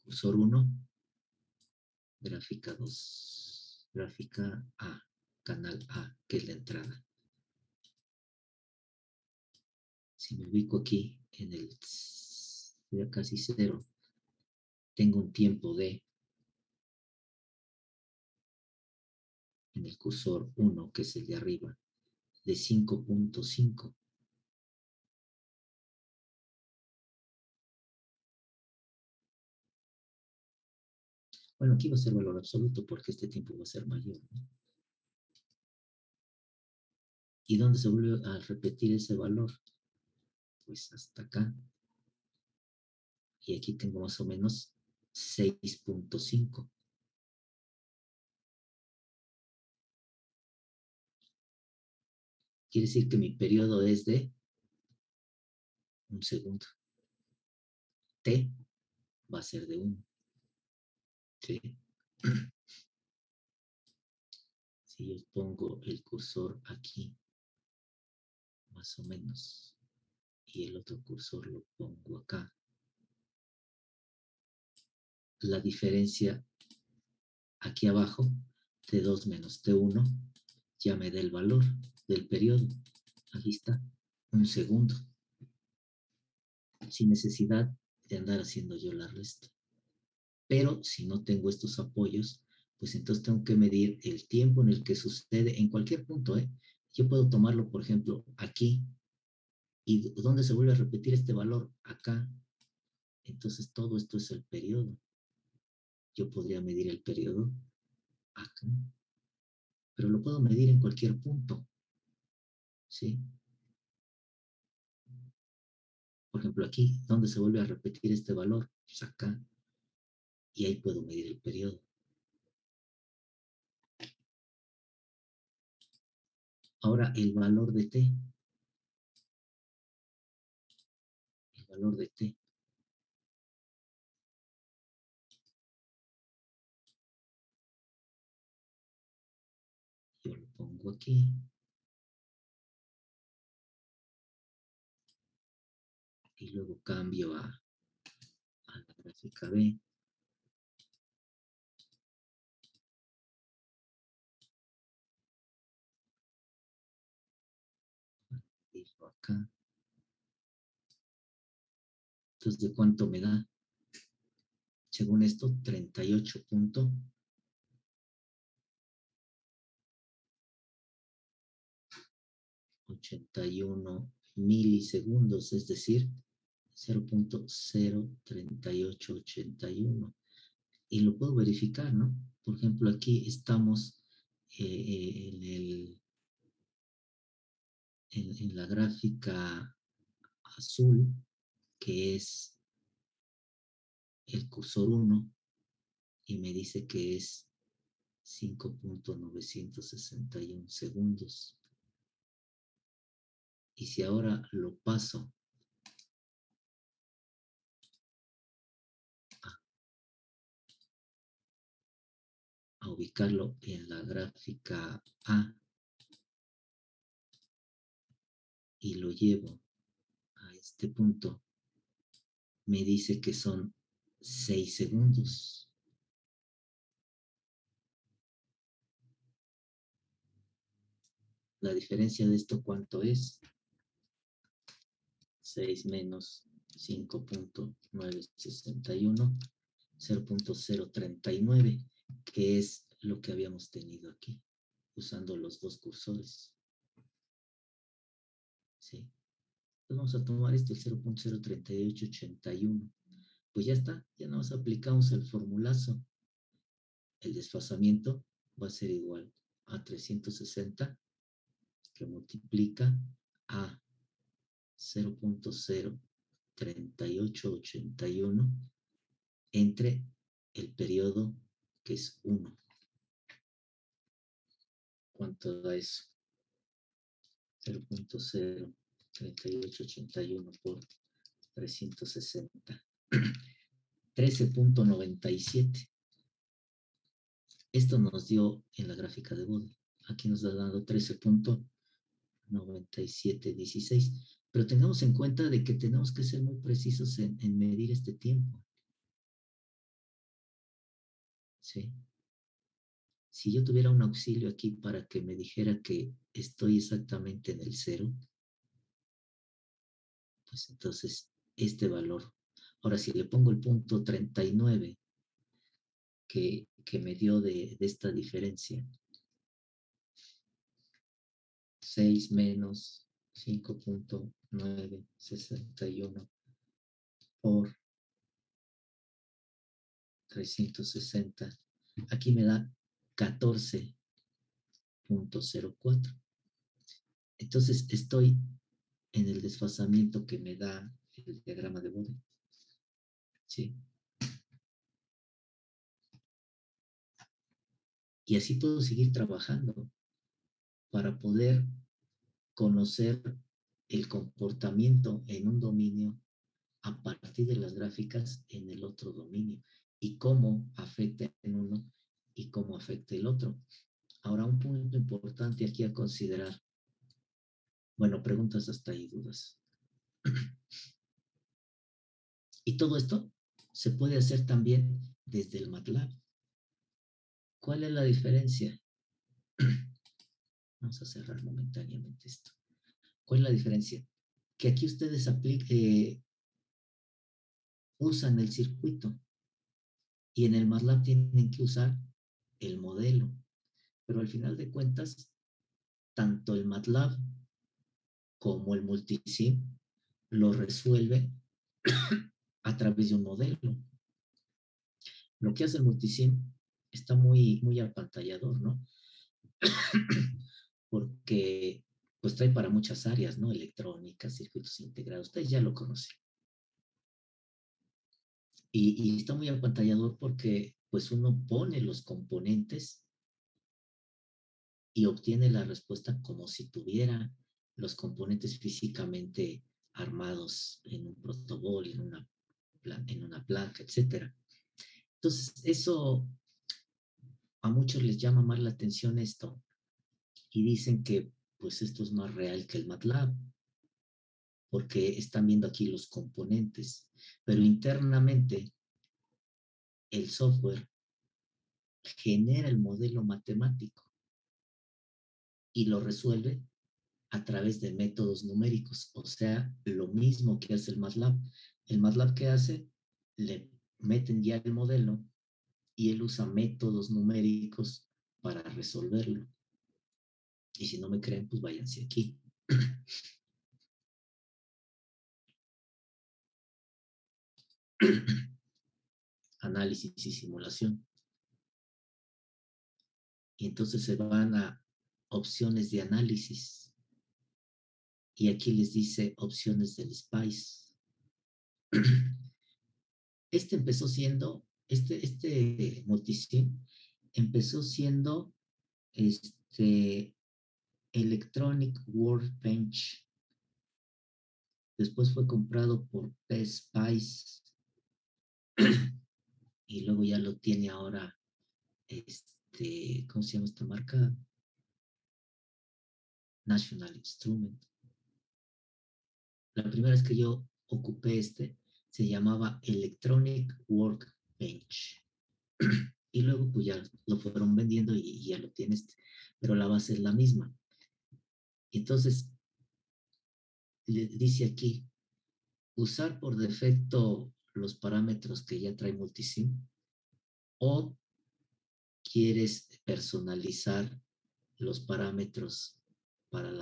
Cursor 1. Gráfica 2. Gráfica A, canal A, que es la entrada. Si me ubico aquí en el ya casi 0, tengo un tiempo de, en el cursor 1, que es el de arriba, de 5.5. Bueno, aquí va a ser valor absoluto porque este tiempo va a ser mayor, ¿no? ¿Y dónde se vuelve a repetir ese valor? Pues hasta acá. Y aquí tengo más o menos 6.5. Quiere decir que mi periodo es de un segundo. T va a ser de 1. ¿Sí? Si yo pongo el cursor aquí, más o menos, y el otro cursor lo pongo acá, la diferencia aquí abajo, T2 menos T1, ya me da el valor del periodo. Aquí está, un segundo, sin necesidad de andar haciendo yo la resta. Pero si no tengo estos apoyos, pues entonces tengo que medir el tiempo en el que sucede en cualquier punto, ¿eh? Yo puedo tomarlo, por ejemplo, aquí, y ¿dónde se vuelve a repetir este valor? Acá. Entonces todo esto es el periodo. Yo podría medir el periodo acá, pero lo puedo medir en cualquier punto, ¿sí? Por ejemplo, aquí, ¿dónde se vuelve a repetir este valor? Pues acá, y ahí puedo medir el periodo. Ahora, el valor de t. El valor de t. Yo lo pongo aquí. Y luego cambio a la gráfica B. Dijo acá. Entonces, ¿de cuánto me da? Según esto, 38.81 milisegundos, es decir, 0.03881. Y lo puedo verificar, ¿no? Por ejemplo, aquí estamos en la gráfica azul, que es el cursor 1, y me dice que es 5.961 segundos. Y si ahora lo paso a ubicarlo en la gráfica A y lo llevo a este punto, me dice que son 6 segundos. La diferencia de esto, ¿cuánto es? 6 menos 5.961, 0.039, que es lo que habíamos tenido aquí, usando los dos cursores. ¿Sí? Entonces vamos a tomar este, el 0.03881. Pues ya está, ya nos aplicamos el formulazo. El desfasamiento va a ser igual a 360, que multiplica a 0.03881 entre el periodo, que es 1. ¿Cuánto da eso? 0.03881 por 360. 13.97. Esto nos dio en la gráfica de Bode. Aquí nos ha dado 13.9716. Pero tengamos en cuenta de que tenemos que ser muy precisos en medir este tiempo. ¿Sí? si yo tuviera un auxilio aquí para que me dijera que estoy exactamente en el 0, pues entonces este valor. Ahora, si le pongo el punto 39 que me dio de esta diferencia, 6 menos 5.961 por 360, aquí me da 14.04. Entonces estoy en el desfasamiento que me da el diagrama de Bode. ¿Sí? Y así puedo seguir trabajando para poder conocer el comportamiento en un dominio a partir de las gráficas en el otro dominio y cómo afecta en uno y cómo afecta el otro. Ahora, un punto importante aquí a considerar. Bueno, preguntas hasta ahí, dudas. Y todo esto se puede hacer también desde el MATLAB. ¿Cuál es la diferencia? Vamos a cerrar momentáneamente esto. ¿Cuál es la diferencia? Que aquí ustedes usan el circuito y en el MATLAB tienen que usar el modelo. Pero al final de cuentas, tanto el MATLAB como el multisim lo resuelve a través de un modelo. Lo que hace el multisim está muy apantallador, ¿no? Porque pues trae para muchas áreas, ¿no? Electrónica, circuitos integrados, ustedes ya lo conocen. Y está muy apantallador porque pues uno pone los componentes y obtiene la respuesta como si tuviera los componentes físicamente armados en un protobol, en una placa, etc. Entonces, eso a muchos les llama más la atención esto y dicen que pues esto es más real que el MATLAB porque están viendo aquí los componentes, pero internamente el software genera el modelo matemático y lo resuelve a través de métodos numéricos, o sea, lo mismo que hace el MATLAB. El MATLAB, ¿qué hace? Le meten ya el modelo y él usa métodos numéricos para resolverlo. Y si no me creen, pues váyanse aquí. Análisis y simulación. Y entonces se van a opciones de análisis. Y aquí les dice opciones del SPICE. Empezó siendo, multisim empezó siendo Electronic Workbench. Después fue comprado por PSpice y luego ya lo tiene ahora, ¿cómo se llama esta marca? National Instrument. La primera vez que yo ocupé se llamaba Electronic Workbench. Y luego pues ya lo fueron vendiendo y ya lo tienes, pero la base es la misma. Entonces, le dice aquí, usar por defecto los parámetros que ya trae Multisim o quieres personalizar los parámetros para el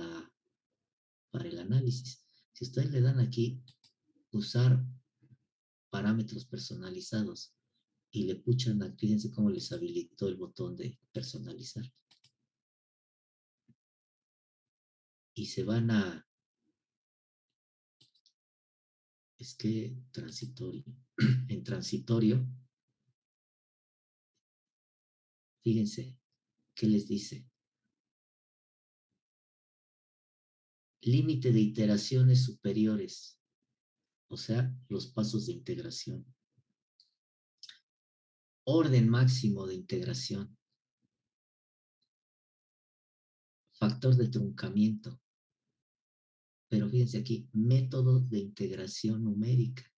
análisis. Si ustedes le dan aquí, usar parámetros personalizados y le puchan, fíjense cómo les habilitó el botón de personalizar. Y se van a, transitorio, en transitorio, fíjense, ¿qué les dice? Límite de iteraciones superiores, o sea, los pasos de integración. Orden máximo de integración. Factor de truncamiento. Pero fíjense aquí, método de integración numérica.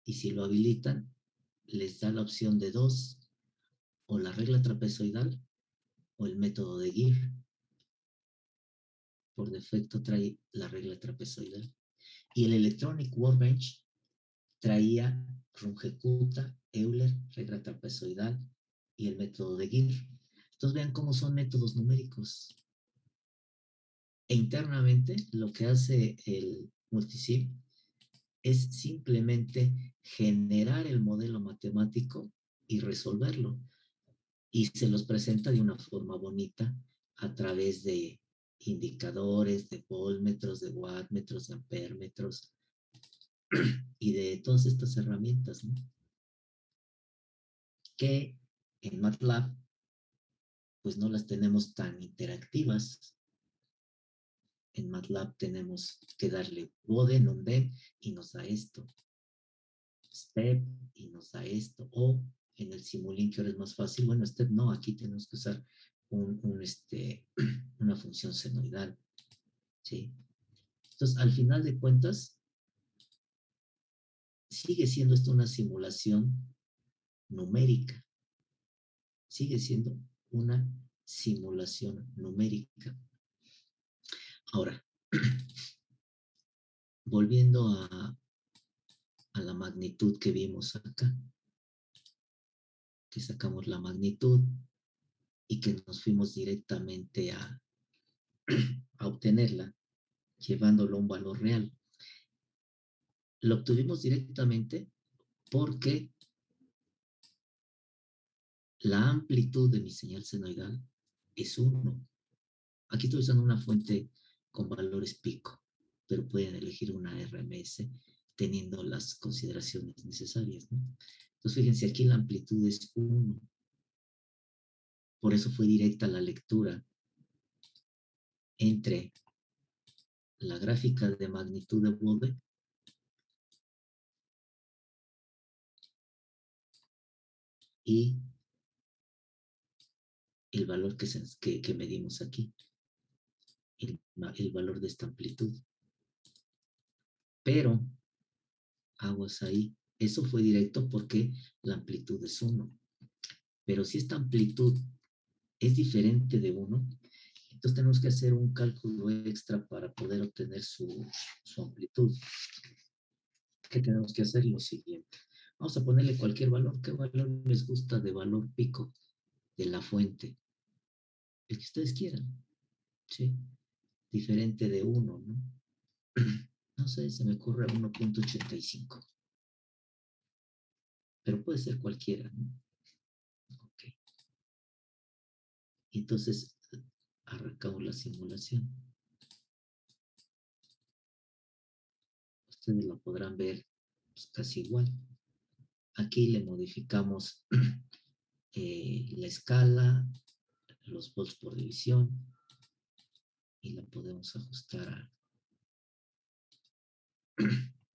Y si lo habilitan, les da la opción de 2 o la regla trapezoidal o el método de GIR. Por defecto trae la regla trapezoidal. Y el Electronic Workbench traía Runge-Kutta, Euler, regla trapezoidal y el método de GIR. Entonces vean cómo son métodos numéricos. E internamente lo que hace el multisim es simplemente generar el modelo matemático y resolverlo. Y se los presenta de una forma bonita a través de indicadores, de voltmetros, de wattmetros, de ampermetros y de todas estas herramientas, ¿no? Que en MATLAB pues no las tenemos tan interactivas. En MATLAB tenemos que darle bode, non-dem y nos da esto. Step y nos da esto. O en el Simulink, que ahora es más fácil. Bueno, step no, aquí tenemos que usar una función senoidal. ¿Sí? Entonces, al final de cuentas, sigue siendo esto una simulación numérica. Sigue siendo una simulación numérica. Ahora, volviendo a la magnitud que vimos acá, que sacamos la magnitud y que nos fuimos directamente a obtenerla, llevándolo a un valor real. Lo obtuvimos directamente porque la amplitud de mi señal senoidal es 1. Aquí estoy usando una fuente con valores pico, pero pueden elegir una RMS teniendo las consideraciones necesarias, ¿no? Entonces, fíjense, aquí la amplitud es 1. Por eso fue directa la lectura entre la gráfica de magnitud de Bode y el valor que medimos aquí, el valor de esta amplitud. Pero, aguas ahí, eso fue directo porque la amplitud es 1. Pero si esta amplitud es diferente de 1, entonces tenemos que hacer un cálculo extra para poder obtener su amplitud. ¿Qué tenemos que hacer? Lo siguiente. Vamos a ponerle cualquier valor. ¿Qué valor les gusta de valor pico de la fuente? El que ustedes quieran. ¿Sí? Diferente de 1, ¿no? No sé, se me ocurre 1.85. Pero puede ser cualquiera, ¿no? Ok. Entonces, arrancamos la simulación. Ustedes la podrán ver pues, casi igual. Aquí le modificamos la escala, los volts por división, y la podemos ajustar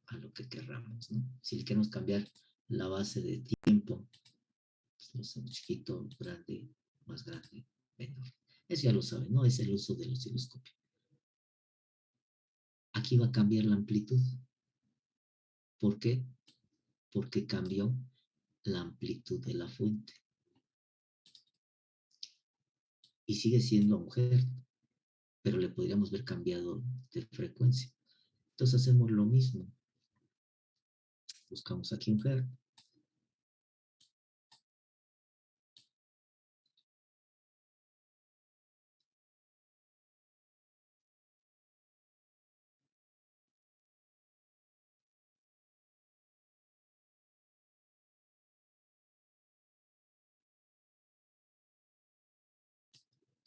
a lo que querramos, ¿no? Si le queremos cambiar la base de tiempo, pues lo hacemos chiquito, grande, más grande, menor. Eso ya lo saben, ¿no? Es el uso del osciloscopio. Aquí va a cambiar la amplitud. ¿Por qué? Porque cambió la amplitud de la fuente. Y sigue siendo un hertz, pero le podríamos ver cambiado de frecuencia. Entonces hacemos lo mismo. Buscamos aquí un hertz.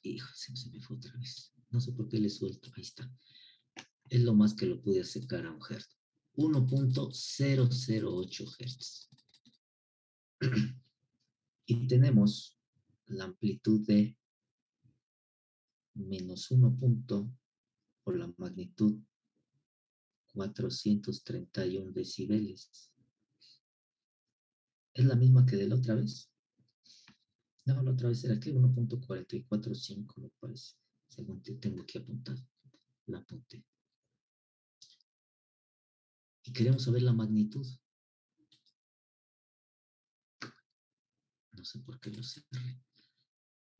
Hijo, se me fue otra vez. No sé por qué le suelto. Ahí está. Es lo más que lo pude acercar a un hertz. 1.008 hertz. Y tenemos la amplitud de menos 1 o la magnitud 431 decibeles. Es la misma que de la otra vez. No, la otra vez era que 1.445, me parece. Según te tengo aquí apuntado. La apunté. Y queremos saber la magnitud. No sé por qué lo cerré.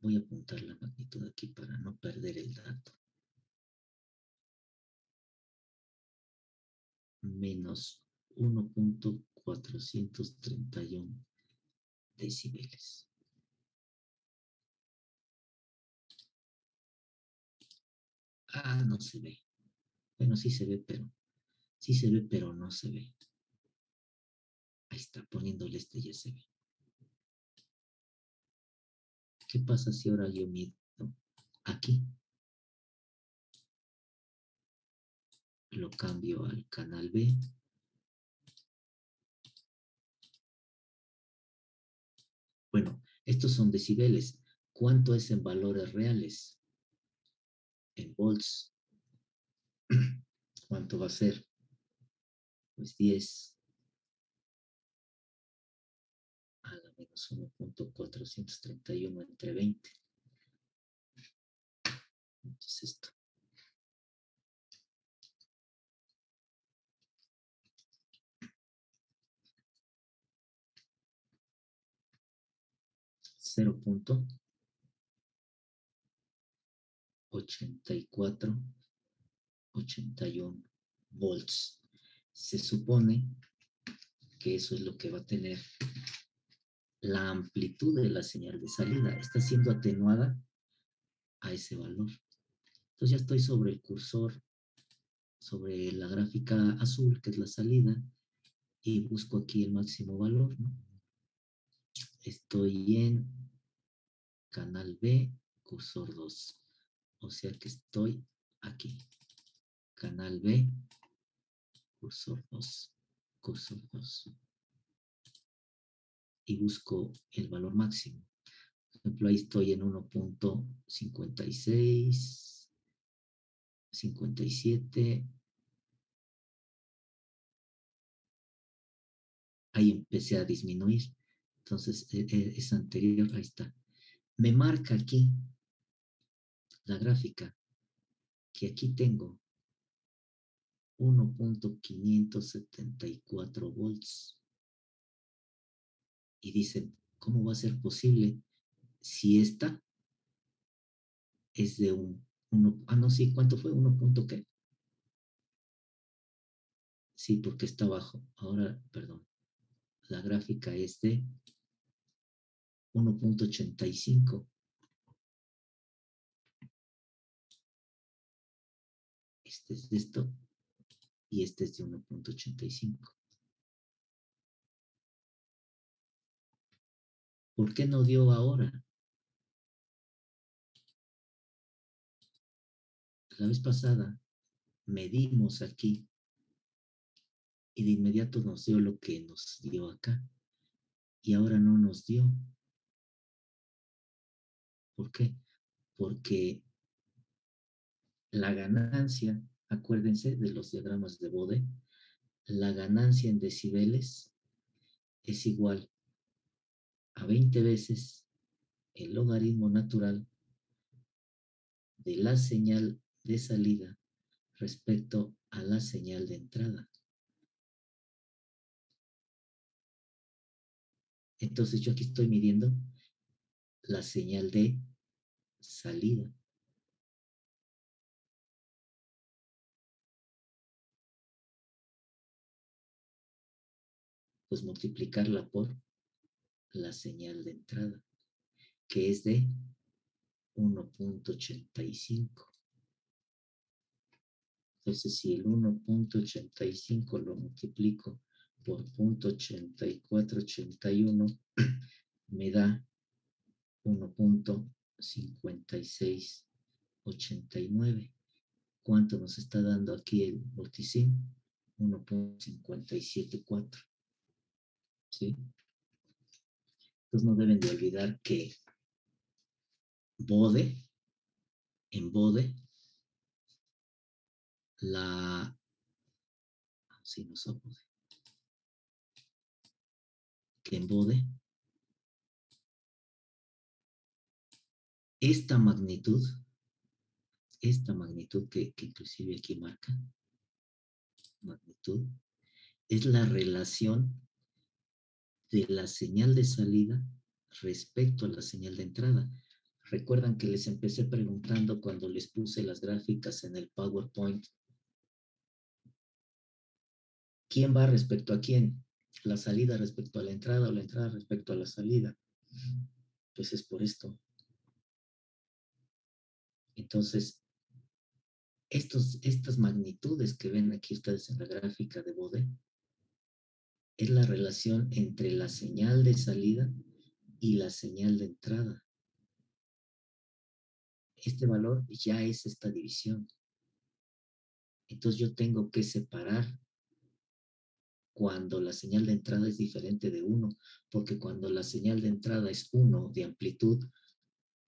Voy a apuntar la magnitud aquí para no perder el dato. Menos 1.431 decibeles. Ah, no se ve. Bueno, sí se ve, pero no se ve. Ahí está, poniéndole este ya se ve. ¿Qué pasa si ahora yo mido aquí? Lo cambio al canal B. Bueno, estos son decibeles. ¿Cuánto es en valores reales? En volts. ¿Cuánto va a ser? Pues 10 a la menos 1.431 entre 20. Entonces esto. 0.8481 volts. Se supone que eso es lo que va a tener la amplitud de la señal de salida. Está siendo atenuada a ese valor. Entonces ya estoy sobre el cursor, sobre la gráfica azul, que es la salida, y busco aquí el máximo valor, ¿no? Estoy en canal B, cursor 2. O sea que estoy aquí. Canal B, cursor 2. Cursor 2. Y busco el valor máximo. Por ejemplo, ahí estoy en 1.56, 57. Ahí empecé a disminuir. Entonces, es anterior, ahí está. Me marca aquí la gráfica que aquí tengo 1.574 volts. Y dicen, ¿cómo va a ser posible si esta es de no, sí, ¿cuánto fue? ¿Qué? Sí, porque está abajo. Ahora, perdón, la gráfica es de 1.85. Este es de esto y este es de 1.85. ¿Por qué no dio ahora? La vez pasada medimos aquí y de inmediato nos dio lo que nos dio acá. Y ahora no nos dio. ¿Por qué? Porque la ganancia, acuérdense de los diagramas de Bode, la ganancia en decibeles es igual a 20 veces el logaritmo natural de la señal de salida respecto a la señal de entrada. Entonces yo aquí estoy midiendo la señal de salida. Pues multiplicarla por la señal de entrada, que es de 1.85. Entonces, si el 1.85 lo multiplico por 0.8481, me da 1.5689. ¿Cuánto nos está dando aquí el vorticim? 1.574. ¿Sí? Entonces no deben de olvidar que en Bode, que en Bode, esta magnitud que inclusive aquí marca, magnitud, es la relación de la señal de salida respecto a la señal de entrada. Recuerdan que les empecé preguntando cuando les puse las gráficas en el PowerPoint, ¿quién va respecto a quién? ¿La salida respecto a la entrada o la entrada respecto a la salida? Pues es por esto. Entonces, estas magnitudes que ven aquí ustedes en la gráfica de Bode es la relación entre la señal de salida y la señal de entrada. Este valor ya es esta división. Entonces yo tengo que separar cuando la señal de entrada es diferente de 1, porque cuando la señal de entrada es 1 de amplitud,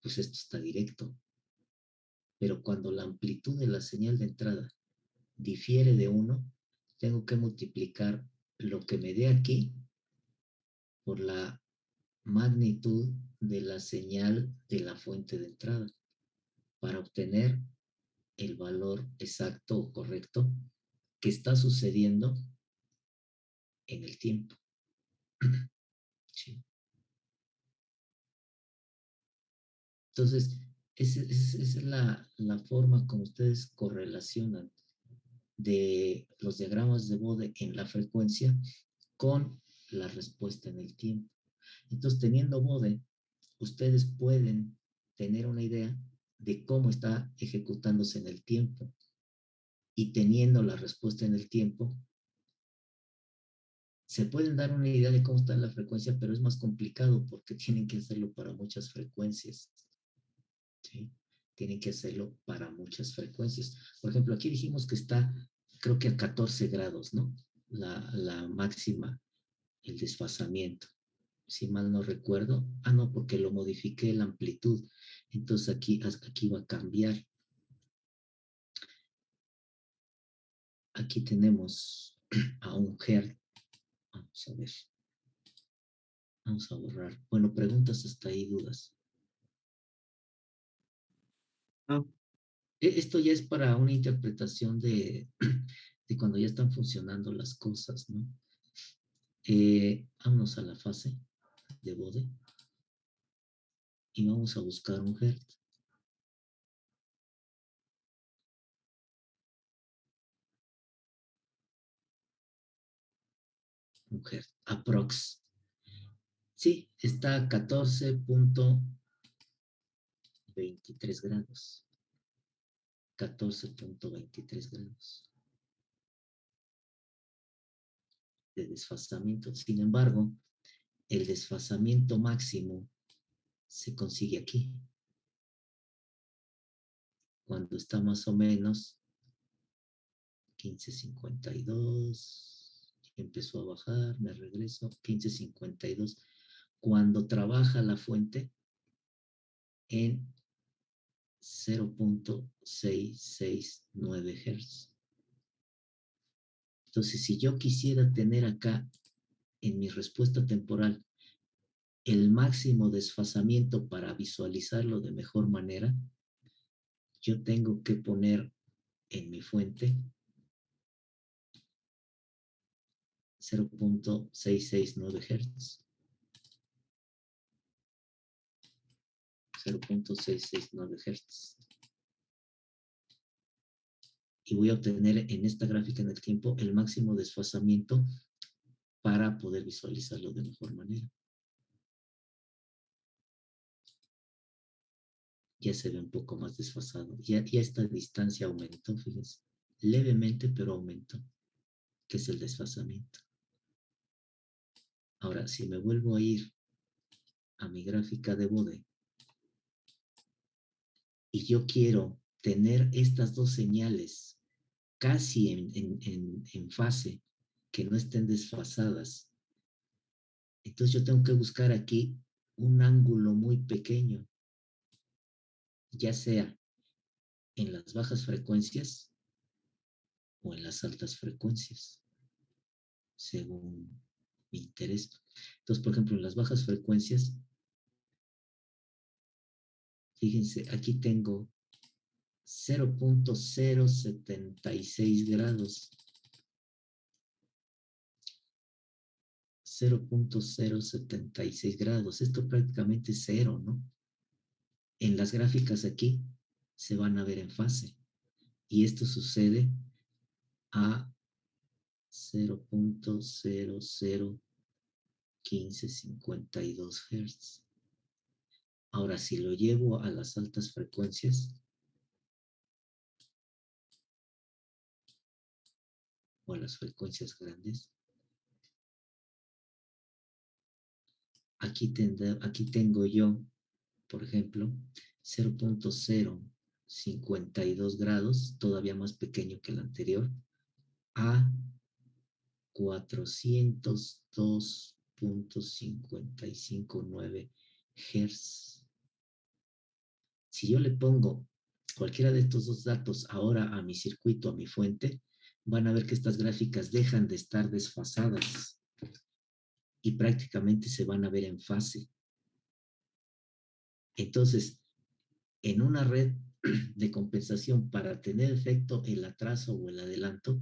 pues esto está directo. Pero cuando la amplitud de la señal de entrada difiere de 1, tengo que multiplicar lo que me dé aquí por la magnitud de la señal de la fuente de entrada para obtener el valor exacto o correcto que está sucediendo en el tiempo. ¿Sí? Entonces, esa es la forma como ustedes correlacionan de los diagramas de Bode en la frecuencia con la respuesta en el tiempo. Entonces, teniendo Bode, ustedes pueden tener una idea de cómo está ejecutándose en el tiempo y teniendo la respuesta en el tiempo, se pueden dar una idea de cómo está en la frecuencia, pero es más complicado porque tienen que hacerlo para muchas frecuencias. ¿Sí? Tienen que hacerlo para muchas frecuencias. Por ejemplo, aquí dijimos que está, creo que a 14 grados, ¿no? La máxima, el desfasamiento. Si mal no recuerdo. Ah, no, porque lo modifiqué la amplitud. Entonces aquí va a cambiar. Aquí tenemos a 1 Hz. Vamos a ver. Vamos a borrar. Bueno, preguntas hasta ahí, dudas. No. Esto ya es para una interpretación de cuando ya están funcionando las cosas, ¿no? Vámonos a la fase de Bode y vamos a buscar 1 Hz. 1 Hz, aprox. Sí, está a 14.23 grados. 14.23 grados de desfasamiento. Sin embargo, el desfasamiento máximo se consigue aquí, cuando está más o menos 15.52, empezó a bajar, me regreso, 15.52, cuando trabaja la fuente en 0.669 Hz. Entonces, si yo quisiera tener acá en mi respuesta temporal el máximo desfasamiento para visualizarlo de mejor manera, yo tengo que poner en mi fuente 0.669 Hz. 0.669 Hz. Y voy a obtener en esta gráfica en el tiempo el máximo desfasamiento para poder visualizarlo de mejor manera. Ya se ve un poco más desfasado. Ya esta distancia aumentó, fíjense. Levemente, pero aumentó, que es el desfasamiento. Ahora, si me vuelvo a ir a mi gráfica de Bode y yo quiero tener estas dos señales casi en fase, que no estén desfasadas, entonces yo tengo que buscar aquí un ángulo muy pequeño, ya sea en las bajas frecuencias o en las altas frecuencias, según mi interés. Entonces, por ejemplo, en las bajas frecuencias, fíjense, aquí tengo 0.076 grados. 0.076 grados. Esto prácticamente es cero, ¿no? en las gráficas aquí se van a ver en fase. Y esto sucede a 0.001552 Hz. Ahora, si lo llevo a las altas frecuencias o a las frecuencias grandes, aquí tengo yo, por ejemplo, 0.052 grados, todavía más pequeño que el anterior, a 402.559 Hz. Si yo le pongo cualquiera de estos dos datos ahora a mi circuito, a mi fuente, van a ver que estas gráficas dejan de estar desfasadas y prácticamente se van a ver en fase. Entonces, en una red de compensación, para tener efecto el atraso o el adelanto,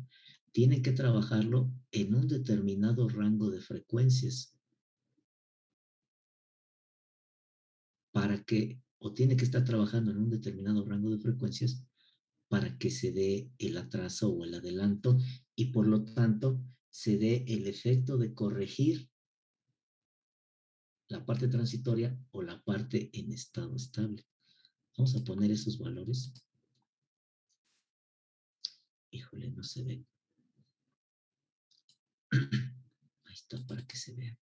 tienen que trabajarlo en un determinado rango de frecuencias para que, o tiene que estar trabajando en un determinado rango de frecuencias para que se dé el atraso o el adelanto y por lo tanto se dé el efecto de corregir la parte transitoria o la parte en estado estable. Vamos a poner esos valores. Híjole, no se ve. Ahí está, para que se vea.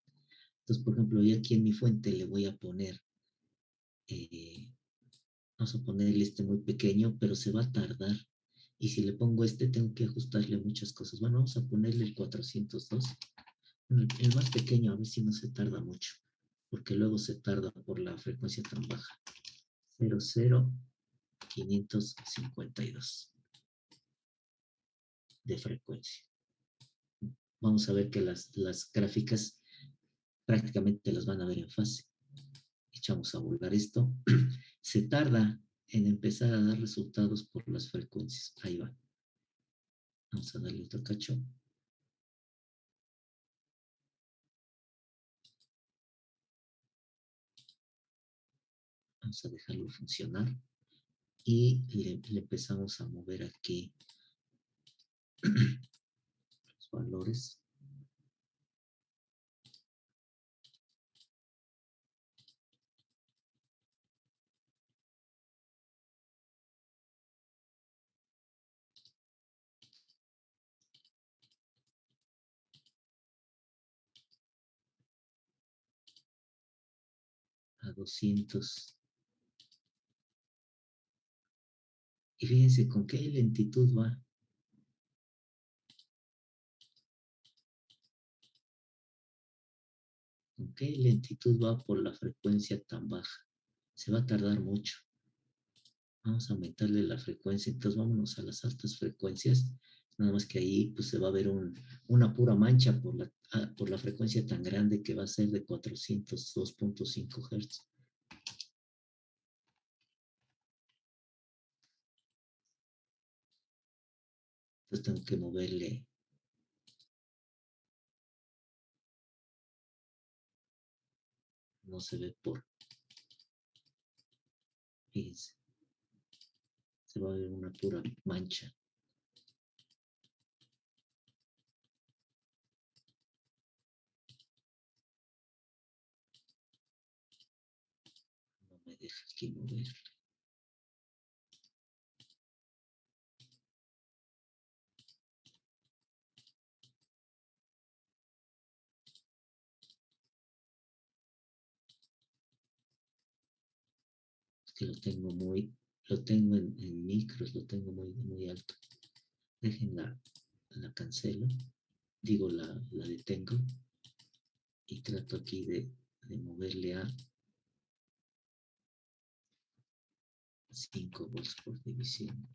Entonces, por ejemplo, yo aquí en mi fuente le voy a poner, vamos a ponerle este muy pequeño, pero se va a tardar. Y si le pongo este, tengo que ajustarle muchas cosas. Bueno, vamos a ponerle el 402. El más pequeño, a ver si no se tarda mucho, porque luego se tarda por la frecuencia tan baja. 00552 de frecuencia. Vamos a ver que las gráficas prácticamente las van a ver en fase. Echamos a volar esto. Se tarda en empezar a dar resultados por las frecuencias. Ahí va. Vamos a darle otro cacho. Vamos a dejarlo funcionar. Y le empezamos a mover aquí los valores. A 200. Y fíjense con qué lentitud va. Con qué lentitud va por la frecuencia tan baja. Se va a tardar mucho. Vamos a aumentarle la frecuencia. Entonces vámonos a las altas frecuencias. Nada más que ahí pues, se va a ver una pura mancha por la frecuencia tan grande que va a ser de 402.5 Hz. Entonces tengo que moverle. No se ve por. Fíjense. Se va a ver una pura mancha. No me deja aquí mover. Es que lo tengo en micros, lo tengo muy alto. Déjenla, la cancelo. Digo, la detengo. Y trato aquí de moverle a 5 volts por división.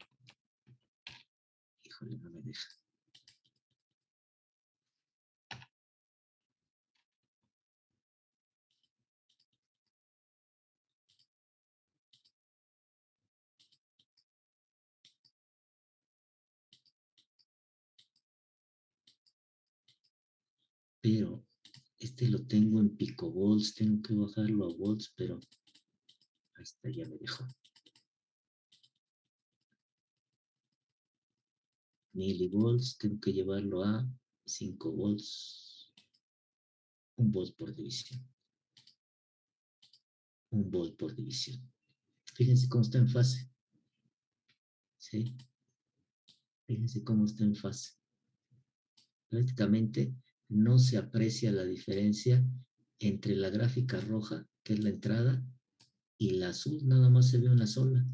Híjole, no me deja. Pero este lo tengo en picovolts, tengo que bajarlo a volts, pero Ahí está, ya me dejó. Milivolts, tengo que llevarlo a 5 volts. 1 volt por división. 1 volt por división. Fíjense cómo está en fase. ¿Sí? Fíjense cómo está en fase. Prácticamente no se aprecia la diferencia entre la gráfica roja, que es la entrada, y la azul, nada más se ve una sola.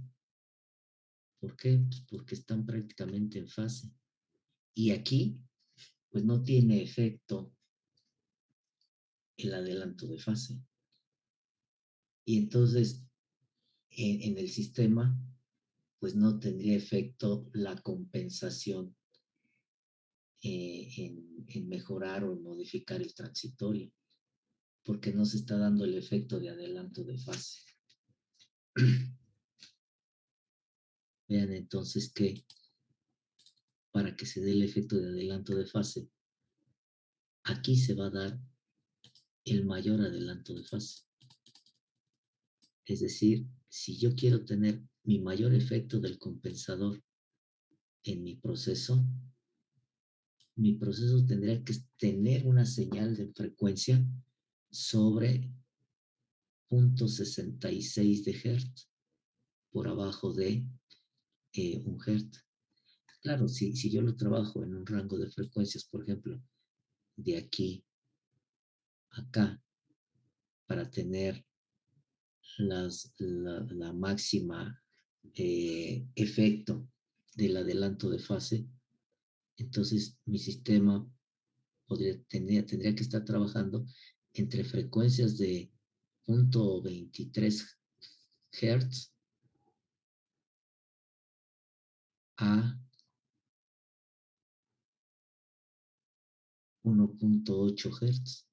¿Por qué? Pues porque están prácticamente en fase. Y aquí, pues no tiene efecto el adelanto de fase. Y entonces, en el sistema, pues no tendría efecto la compensación en mejorar o modificar el transitorio, porque no se está dando el efecto de adelanto de fase. Vean entonces que para que se dé el efecto de adelanto de fase, aquí se va a dar el mayor adelanto de fase. Es decir, si yo quiero tener mi mayor efecto del compensador en mi proceso tendría que tener una señal de frecuencia sobre 0.66 de Hz por abajo de 1 Hz. Claro, si yo lo trabajo en un rango de frecuencias, por ejemplo, de aquí a acá, para tener la máxima efecto del adelanto de fase, entonces mi sistema tendría que estar trabajando entre frecuencias de 0.23 Hz a 1.8 Hz,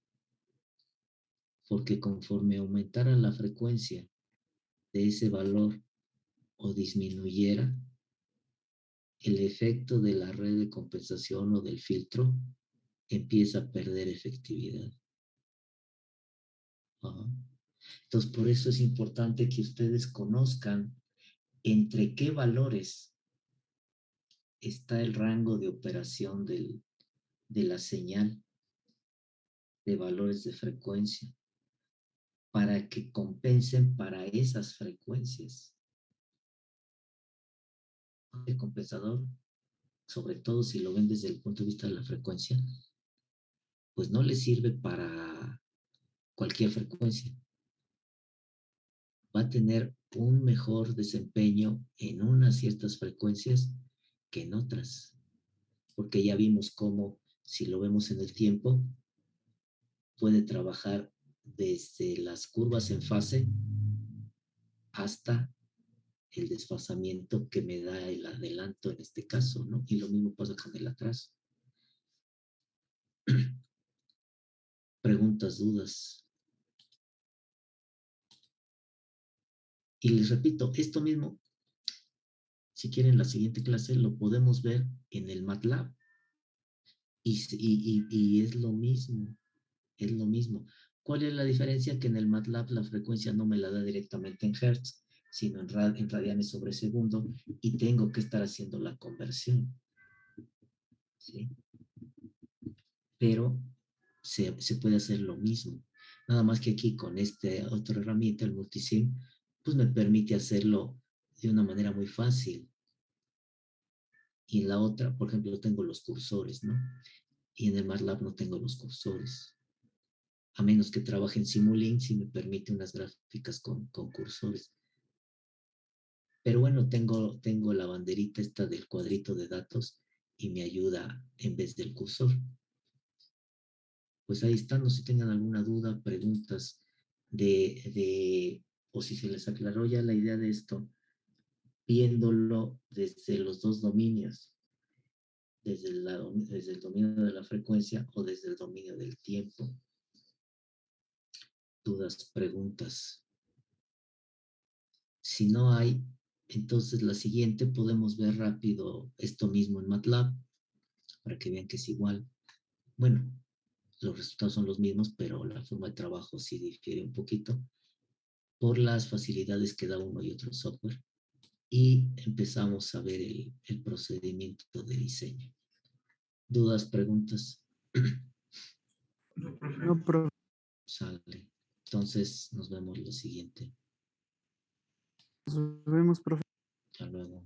porque conforme aumentara la frecuencia de ese valor o disminuyera, el efecto de la red de compensación o del filtro empieza a perder efectividad. Ajá. Entonces, por eso es importante que ustedes conozcan entre qué valores está el rango de operación de la señal de valores de frecuencia para que compensen para esas frecuencias. El compensador, sobre todo si lo ven desde el punto de vista de la frecuencia, pues no le sirve para cualquier frecuencia. Va a tener un mejor desempeño en unas ciertas frecuencias que en otras, porque ya vimos cómo, si lo vemos en el tiempo, puede trabajar desde las curvas en fase hasta el desfasamiento que me da el adelanto en este caso, ¿no? Y lo mismo pasa con el atraso. Preguntas, dudas. Y les repito, esto mismo, si quieren la siguiente clase, lo podemos ver en el MATLAB. Y es lo mismo, es lo mismo. ¿Cuál es la diferencia? Que en el MATLAB la frecuencia no me la da directamente en Hertz, sino en radianes sobre segundo, y tengo que estar haciendo la conversión. ¿Sí? Pero se puede hacer lo mismo. Nada más que aquí con esta otra herramienta, el Multisim, pues me permite hacerlo de una manera muy fácil. Y en la otra, por ejemplo, tengo los cursores, ¿no? Y en el MATLAB no tengo los cursores. A menos que trabaje en Simulink, si me permite unas gráficas con cursores. Pero bueno, tengo la banderita esta del cuadrito de datos y me ayuda en vez del cursor. Pues ahí están, no sé si tengan alguna duda, preguntas o si se les aclaró ya la idea de esto, viéndolo desde los dos dominios, desde el dominio de la frecuencia o desde el dominio del tiempo. Dudas, preguntas. Si no hay, entonces la siguiente podemos ver rápido esto mismo en MATLAB para que vean que es igual. Bueno, los resultados son los mismos, pero la forma de trabajo sí difiere un poquito. por las facilidades que da uno y otro software. Y empezamos a ver el procedimiento de diseño. ¿Dudas, preguntas? No, profe. Sale. Entonces nos vemos lo siguiente. Nos vemos, profe. Hasta luego.